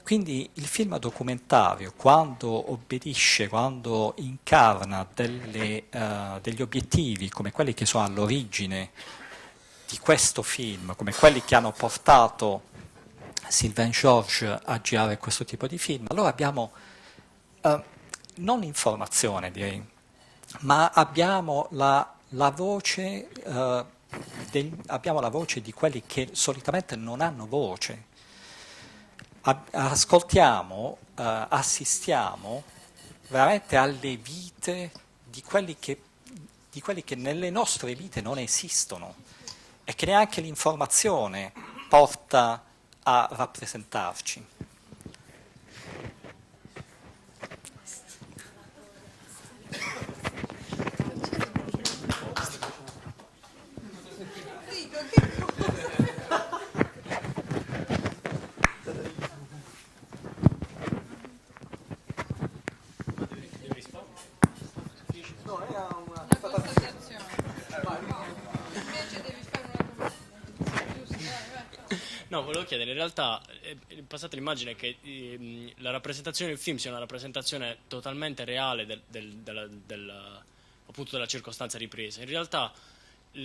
Quindi il film documentario, quando obbedisce, quando incarna degli obiettivi come quelli che sono all'origine di questo film, come quelli che hanno portato Sylvain Georges a girare questo tipo di film, allora abbiamo non informazione, direi, ma abbiamo la voce, abbiamo la voce di quelli che solitamente non hanno voce. Ascoltiamo, assistiamo veramente alle vite di quelli che nelle nostre vite non esistono e che neanche l'informazione porta a rappresentarci. No, volevo chiedere, in realtà passate l'immagine che la rappresentazione del film sia una rappresentazione totalmente reale appunto della circostanza ripresa. In realtà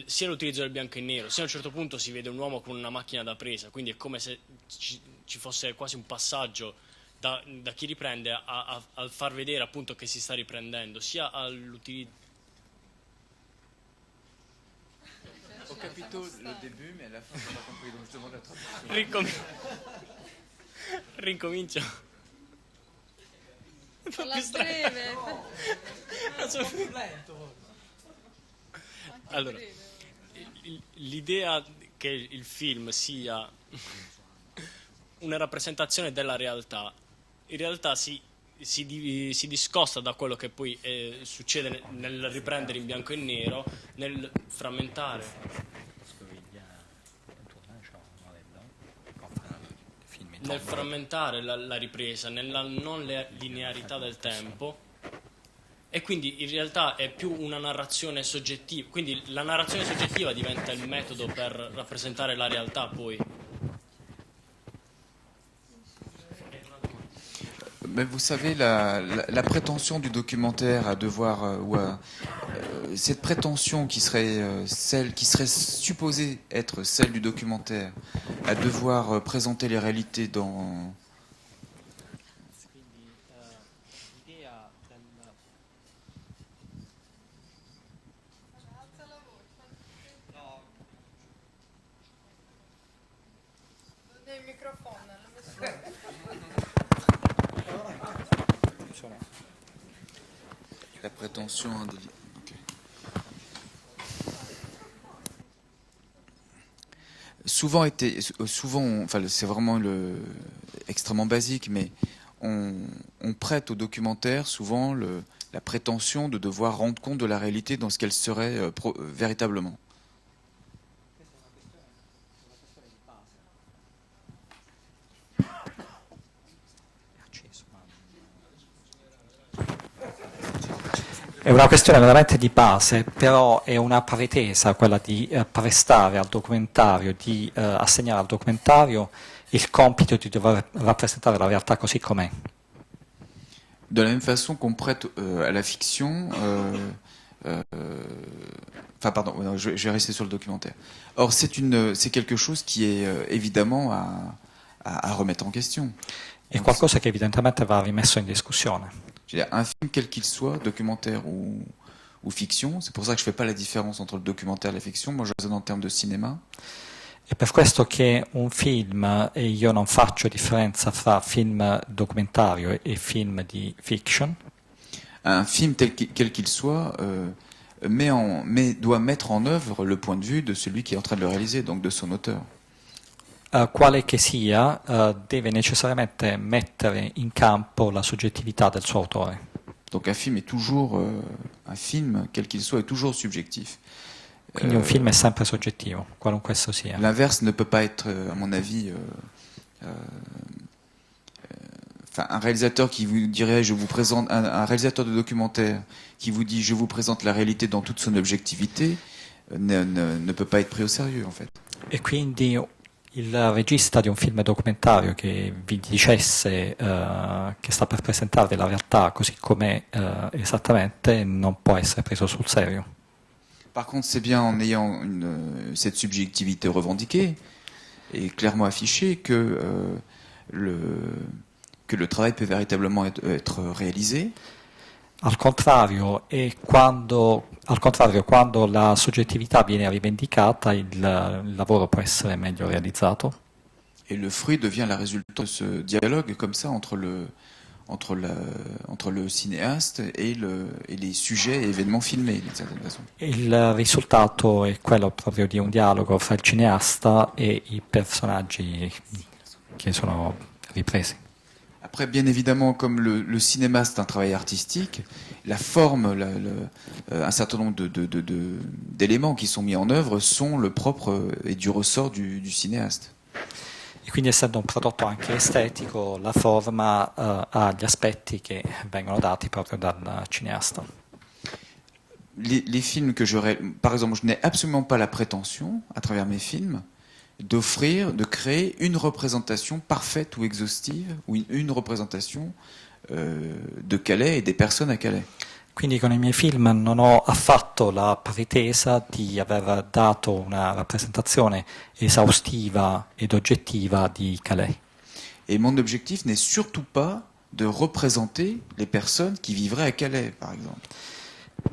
sia l'utilizzo del bianco e nero, sia a un certo punto si vede un uomo con una macchina da presa, quindi è come se ci fosse quasi un passaggio da chi riprende al far vedere appunto che si sta riprendendo, sia all'utilizzo. Ho capito le début, mais à la fin, je n'ai pas compris, donc je demande la traduction. Rincomincio. La breve. Allora, l'idea che il film sia una rappresentazione della realtà, in realtà si discosta da quello che poi succede nel riprendere in bianco e nero, nel frammentare. Nel frammentare la ripresa, nella non linearità del tempo, e quindi in realtà è più una narrazione soggettiva, quindi la narrazione soggettiva diventa il metodo per rappresentare la realtà poi. Mais vous savez, la prétention du documentaire à devoir cette prétention qui serait supposée être celle du documentaire, à devoir présenter les réalités dans... La prétention ok. Souvent, enfin, c'est vraiment extrêmement basique, mais on prête au documentaire souvent la prétention de devoir rendre compte de la réalité dans ce qu'elle serait véritablement. È una questione veramente di base, però è una pretesa quella di prestare al documentario, di assegnare al documentario il compito di dover rappresentare la realtà così com'è. De la même façon qu'on prête à la fiction... enfin, pardon, non, je vais rester sur le documentaire. Or, c'est quelque chose qui est évidemment à remettre en question. È qualcosa che evidentemente va rimesso in discussione. Un film quel qu'il soit, documentaire ou fiction, c'est pour ça que je fais pas la différence entre le documentaire et la fiction, moi je raisonne en termes de cinéma. È per questo che un film, e io non faccio differenza fra film documentario e film di fiction, Un film quel qu'il soit doit mettre en œuvre le point de vue de celui qui est en train de le réaliser, donc de son auteur. quale che sia, deve necessariamente mettere in campo la soggettività del suo autore. Donc un film quel qu'il soit, est toujours subjectif. Quindi un film è sempre soggettivo, qualunque esso sia. L'inverse ne peut pas être, à mon avis, un réalisateur qui vous dirait, je vous présente, un réalisateur de documentaire qui vous dit, je vous présente la réalité dans toute son objectivité, ne peut pas être pris au sérieux, en fait. E quindi il regista di un film documentario che vi dicesse che sta per presentarvi la realtà così com'è esattamente non può essere preso sul serio. Par contre, c'est bien en ayant cette subjectivité revendiquée et clairement affichée que le travail peut véritablement être réalisé. Al contrario, quando la soggettività viene rivendicata, il lavoro può essere meglio realizzato. Et le fruit devient la résultante de ce dialogue comme ça entre le cinéaste et les sujets et événements filmés, d'une certaine façon. Il risultato è quello proprio di un dialogo fra il cineasta e i personaggi che sono ripresi. Après, bien évidemment, comme le cinéma, c'est un travail artistique, la forme, un certain nombre d'éléments qui sont mis en œuvre sont le propre et du ressort du cinéaste. E quindi essendo un prodotto anche estetico, la forma ha gli aspetti che vengono dati proprio dal cineasta. Les films par exemple, je n'ai absolument pas la prétention, à travers mes films, de créer une représentation parfaite ou exhaustive, ou une représentation de Calais et des personnes à Calais. Quindi con i miei film non ho affatto la pretesa di aver dato una rappresentazione esaustiva ed oggettiva di Calais. Et mon objectif n'est surtout pas de représenter les personnes qui vivraient à Calais, par exemple.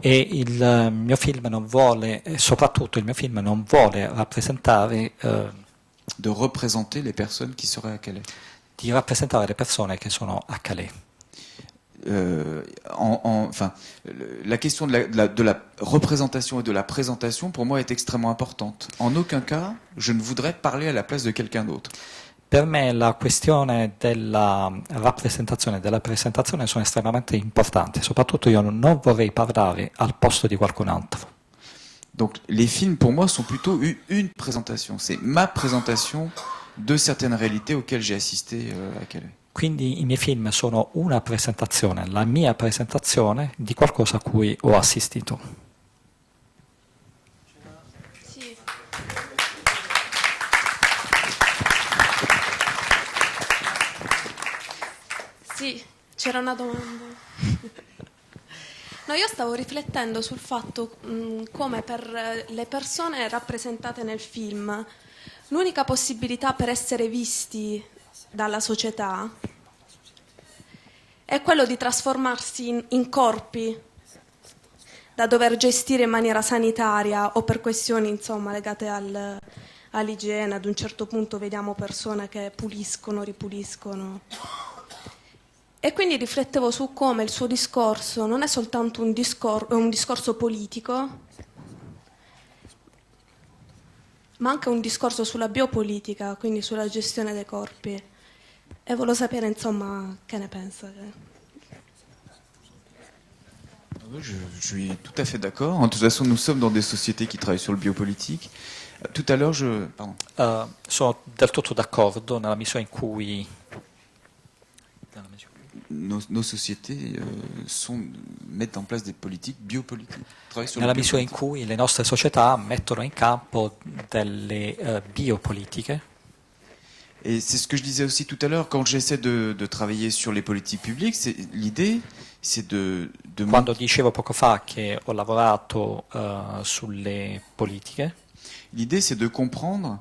E il mio film non vuole, soprattutto il mio film non vuole rappresentare de représenter les personnes qui seraient à Calais. Di rappresentare le persone che sono a Calais. La question de la représentation et de la présentation, pour moi, est extrêmement importante. En aucun cas, je ne voudrais parler à la place de quelqu'un d'autre. Per me la questione della rappresentazione e della presentazione sono estremamente importanti, soprattutto io non vorrei parlare al posto di qualcun altro. Donc les films, pour moi, sont plutôt une présentation. C'est ma présentation de certaines réalités auxquelles j'ai assisté à Calais. Quindi i miei film sono una presentazione, la mia presentazione di qualcosa a cui ho assistito. Sì. Sì, c'era una domanda. No, io stavo riflettendo sul fatto come per le persone rappresentate nel film l'unica possibilità per essere visti dalla società è quello di trasformarsi in corpi da dover gestire in maniera sanitaria o per questioni insomma legate all'igiene. Ad un certo punto vediamo persone che puliscono, ripuliscono. E quindi riflettevo su come il suo discorso non è soltanto un discorso politico, ma anche un discorso sulla biopolitica, quindi sulla gestione dei corpi. E volevo sapere, insomma, che ne pensa. Je suis tout à fait d'accord. De toute façon, nous sommes dans des sociétés qui travaillent sur le biopolitique. Tout à l'heure, Sono del tutto d'accordo nella misura in cui nos sociétés mettent en place des politiques biopolitiques. Travaillent sur le nella misura in biopolitique. cui le nostre società mettono in campo delle biopolitiche. Et c'est ce que je disais aussi tout à l'heure, quand j'essaie de travailler sur les politiques publiques, l'idée, c'est de Quando dicevo poco fa che ho lavorato sulle politiche, l'idée, c'est de comprendre.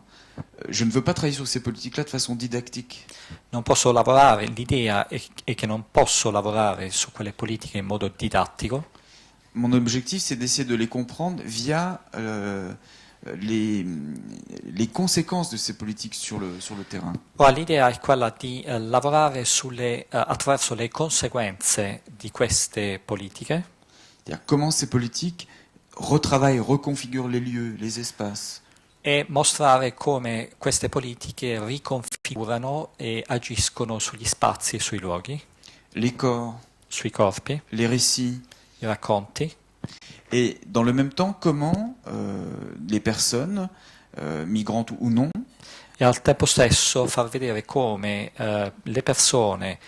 Je ne veux pas travailler sur ces politiques-là de façon didactique. non posso lavorare, l'idea è che non posso lavorare su quelle politiche in modo didattico. Mon objectif, c'est d'essayer de les comprendre via les conséquences de ces politiques sur le terrain. Ora, l'idea è quella di lavorare attraverso le conseguenze di queste politiche, C'est-à-dire comment ces politiques retravaillent, reconfigurent les lieux, les espaces. e mostrare come queste politiche riconfigurano e agiscono sugli spazi e sui luoghi, Les corps, sui corpi, les récits, i racconti, et dans le même temps, comment les personnes, migrantes ou non, e al tempo stesso far vedere come le persone,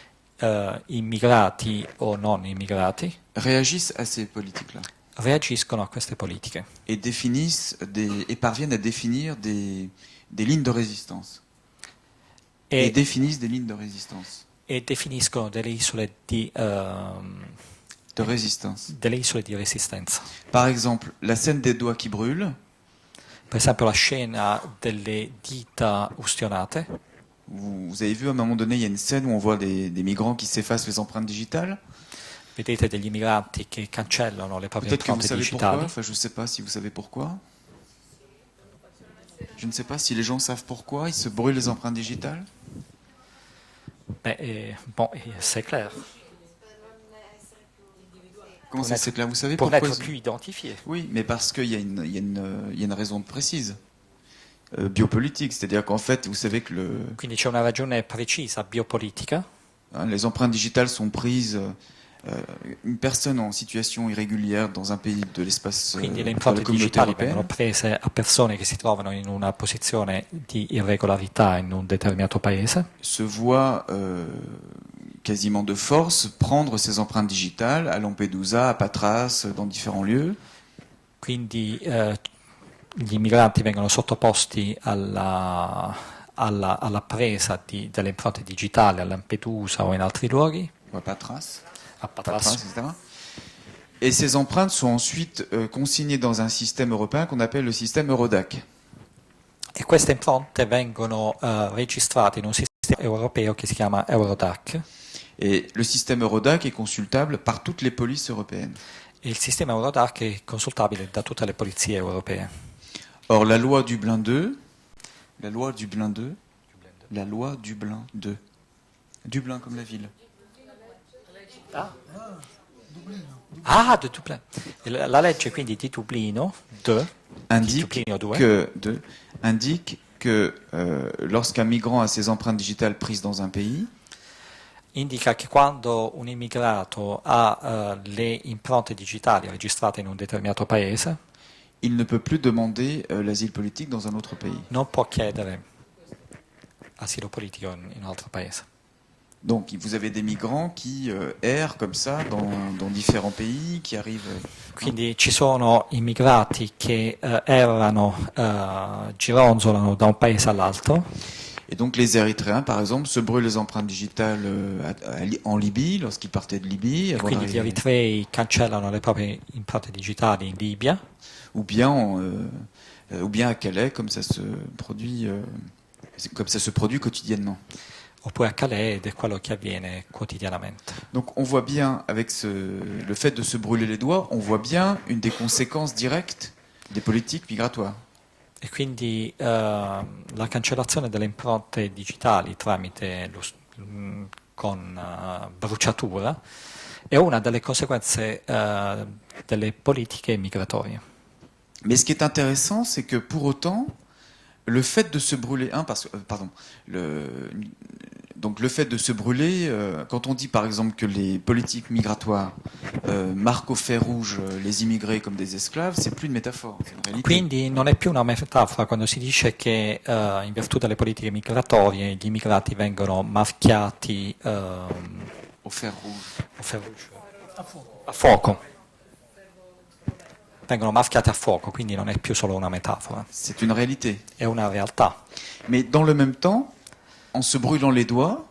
immigrati o non immigrati, réagissent à ces politiques-là reagiscono a queste politiche et et parviennent à définir des lignes de résistance. Et e, définissent des lignes de résistance. e definiscono delle isole di resistenza. Par exemple, la scène des doigts qui brûlent. Per esempio la scena delle dita ustionate. Vous avez vu à un moment donné, il y a une scène où on voit des migrants qui s'effacent les empreintes digitales. Vedete degli immigranti che cancellano le proprie Peut-être que vous impronte savez digitali. pourquoi. Enfin, je ne sais pas si vous savez pourquoi. Je ne sais pas si les gens savent pourquoi ils se brûlent les empreintes digitales. C'est clair. Comment ça, c'est clair? Vous savez Pour pourquoi n'être plus identifié. Oui, mais parce qu'il y a une raison précise. Biopolitique, c'est-à-dire qu'en fait, vous savez que Quindi c'è una ragione precisa, biopolitica. Les empreintes digitales sont prises. Une personne en situation irrégulière dans un pays de l'espace Quindi le de la impronte communauté digitali vengono européenne prese a persone che si trovano in una posizione di irregolarità in un determinato paese. se voit quasiment de force prendre ses empreintes digitales à Lampedusa, à Patras, dans différents lieux. Quindi gli immigranti vengono sottoposti alla presa delle impronte digitali a Lampedusa o in altri luoghi. À Patras. A Patras. Etc. Et ces empreintes sont ensuite consignées dans un système européen qu'on appelle le système Eurodac. E queste impronte vengono registrate in un sistema europeo che si chiama Eurodac. Et le système Eurodac est consultable par toutes les polices européennes. E il sistema Eurodac è consultabile da tutte le polizie europee. Or, la loi Dublin 2, la loi Dublin 2, Dublin comme la ville. Di Dublino. La legge quindi di Dublino 2 indique que lorsqu'un migrant a ses empreintes digitales prises dans un pays, indica che quando un immigrato ha le impronte digitali registrate in un determinato paese, il ne peut plus demander l'asile politique dans un autre pays. non può chiedere asilo politico in un altro paese. Donc vous avez des migrants qui errent comme ça dans différents pays, qui arrivent... Quindi ci sono immigrati che gironzolano da un paese all'altro. Et donc les Érythréens, par exemple, se brûlent les empreintes digitales en Libye, lorsqu'ils partaient de Libye. E avant quindi gli d'arriver- eritrei cancellano le proprie impronte digitali in Libia, ou bien à Calais, comme ça se produit quotidiennement. oppure a Calais, ed è quello che avviene quotidianamente. Donc on voit bien, avec le fait de se brûler les doigts, on voit bien une des conséquences directes des politiques migratoires. E quindi la cancellazione delle impronte digitali con bruciatura è una delle conseguenze delle politiche migratorie. Mais ce qui est intéressant, c'est que pour autant, le fait de se brûler, donc le fait de se brûler, quand on dit par exemple que les politiques migratoires marquent au fer rouge les immigrés comme des esclaves, c'est plus une métaphore, c'est une réalité. Quindi non è più una metafora quando si dice che in virtù delle politiche migratorie gli immigrati vengono marchiati Au fer rouge. a fuoco. Vengono marchiati a fuoco, quindi non è più solo una metafora, C'est une réalité. è una realtà. Mais dans le même temps, en se brûlant les doigts,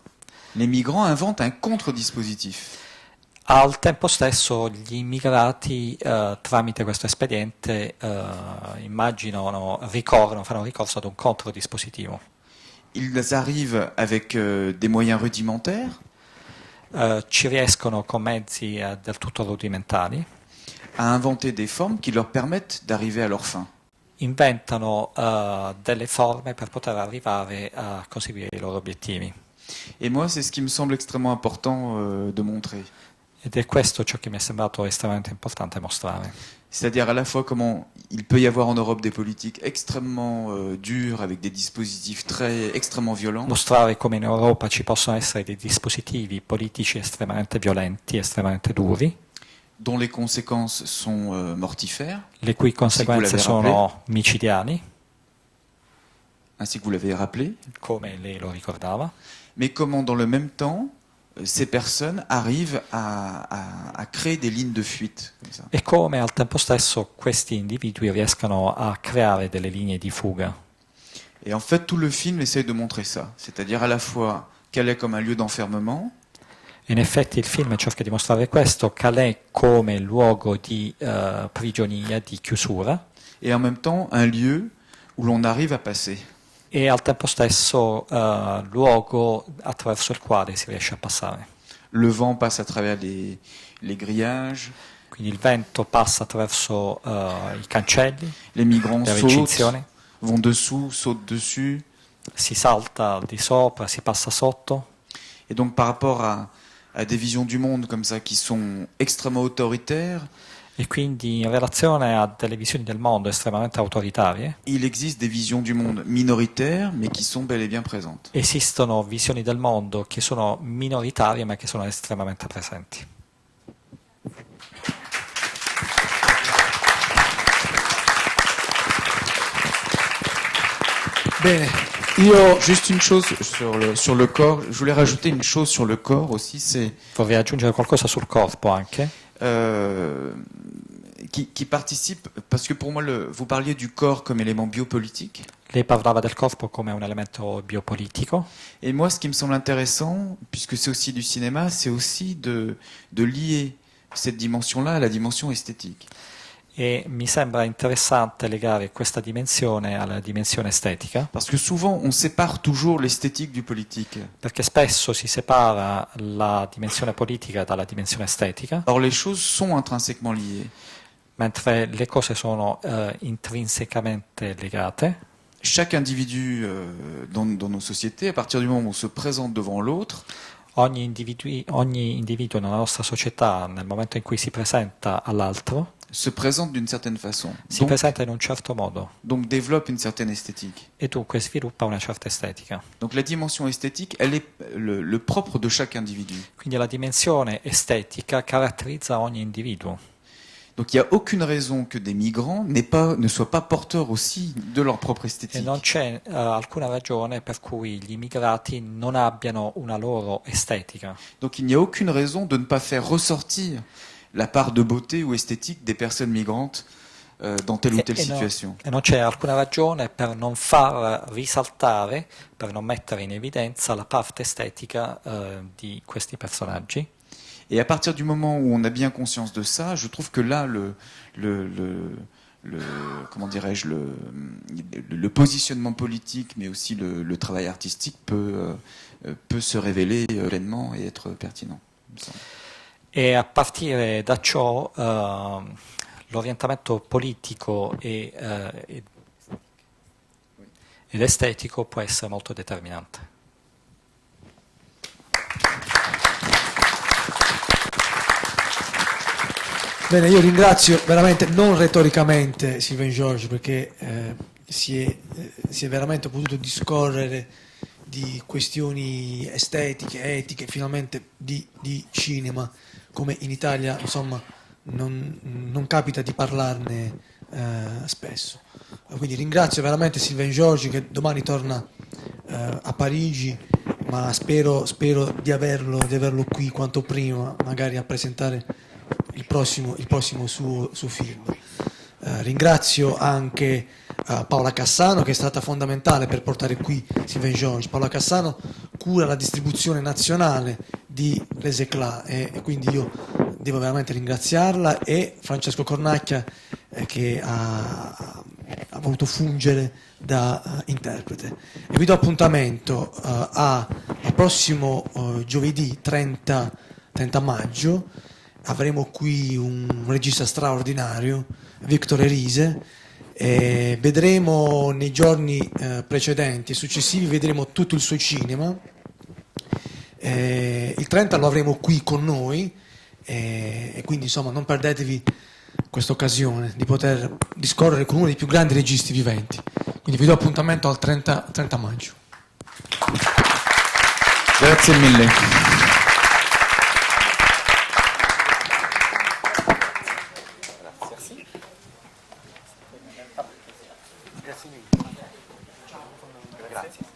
les migrants inventent un contre-dispositif. Al tempo stesso gli immigrati tramite questo espediente fanno ricorso ad un controdispositivo. Ils arrivent avec des moyens rudimentaires Ci riescono con mezzi del tutto rudimentali, à inventer des formes qui leur permettent d'arriver à leur fin. inventano delle forme per poter arrivare a conseguire i loro obiettivi. Et moi, c'est ce qui me semble extrêmement important de montrer. Ed è questo ciò che mi è sembrato estremamente importante mostrare. C'est-à-dire à la fois comment il peut y avoir en Europe des politiques extrêmement dures, avec des dispositifs extrêmement violents, Mostrare come in Europa ci possono essere dei dispositivi politici estremamente violenti, estremamente duri, dont les conséquences sont mortifères, le cui conseguenze l'avez sono micidiali, ainsi que vous l'avez rappelé, come lei lo ricordava, mais comment dans le même temps, ces personnes arrivent à créer des lignes de fuite. Comme ça. e come al tempo stesso questi individui riescano a creare delle linee di fuga. Et en fait, tout le film essaye de montrer ça, c'est-à-dire à la fois Calais comme un lieu d'enfermement, In effetti il film cerca di mostrare questo, Calais come luogo di prigionia, di chiusura, et en même temps un lieu où l'on arrive à passer. e al tempo stesso luogo attraverso il quale si riesce a passare. Le vent passe à travers les grillages, Quindi il vento passa attraverso i cancelli, les migrants le sautent, recinzioni, vont dessous, sautent dessus. si salta al di sopra, si passa sotto, Et donc par rapport à des visions du monde comme ça qui sont extrêmement autoritaires, e quindi in relazione a delle visioni del mondo estremamente autoritarie il existe des visions du monde minoritaires mais qui sont bel et bien présentes. esistono visioni del mondo che sono minoritarie ma che sono estremamente presenti. Bene, io Juste une chose sur le corps, je voulais rajouter une chose sur le corps aussi, c'est Vorrei aggiungere qualcosa sul corpo anche, qui participe, parce que pour moi, vous parliez du corps comme élément biopolitique, lei parlava del corpo come un elemento biopolitico et moi ce qui me semble intéressant, puisque c'est aussi du cinéma, c'est aussi de lier cette dimension-là à la dimension esthétique. e mi sembra interessante legare questa dimensione alla dimensione estetica, Parce que souvent on sépare toujours l'esthétique du politique. perché spesso si separa la dimensione politica dalla dimensione estetica, Or les choses sont intrinsèquement liées. mentre le cose sono intrinsecamente legate. Chaque individu dans nos sociétés, à partir du moment où on se présente devant l'autre, Ogni individuo nella nostra società, nel momento in cui si presenta all'altro, se présente d'une certaine façon. si presenta in un certo modo Donc développe une certaine esthétique. e dunque sviluppa una certa estetica. Donc la dimension esthétique, elle est le propre de chaque individu. Quindi la dimensione estetica caratterizza ogni individuo. Donc il n'y a aucune raison que des migrants ne soient pas porteurs aussi de leur propre E esthétique. non c'è alcuna ragione per cui gli immigrati non abbiano una loro estetica. Donc il n'y a aucune raison de ne pas faire ressortir la part de beauté ou esthétique des personnes migrantes dans telle ou telle E situation. non c'è alcuna ragione per non far risaltare, per non mettere in evidenza la parte estetica di questi personaggi. Et à partir du moment où on a bien conscience de ça, je trouve que là, comment dirais-je, le positionnement politique, mais aussi le travail artistique peut se révéler pleinement et être pertinent. il me semble. E a partire da ciò l'orientamento politico ed estetico può essere molto determinante. Bene, io ringrazio veramente, non retoricamente, Sylvain Georges, perché si è veramente potuto discorrere di questioni estetiche, etiche, finalmente di cinema, come in Italia, insomma, non capita di parlarne spesso. Quindi ringrazio veramente Sylvain Georges, che domani torna a Parigi, ma spero di averlo qui quanto prima, magari a presentare il prossimo suo film. Ringrazio anche Paola Cassano, che è stata fondamentale per portare qui Sylvain Georges. Paola Cassano cura la distribuzione nazionale di Les Éclats e quindi io devo veramente ringraziarla, e Francesco Cornacchia che ha voluto fungere da interprete. E vi do appuntamento al prossimo giovedì 30 maggio. Avremo qui un regista straordinario, Victor Erise, e vedremo nei giorni precedenti e successivi, vedremo tutto il suo cinema. Il 30 lo avremo qui con noi, e quindi insomma non perdetevi questa occasione di poter discorrere con uno dei più grandi registi viventi. Quindi vi do appuntamento al 30 maggio. Grazie mille. Grazie.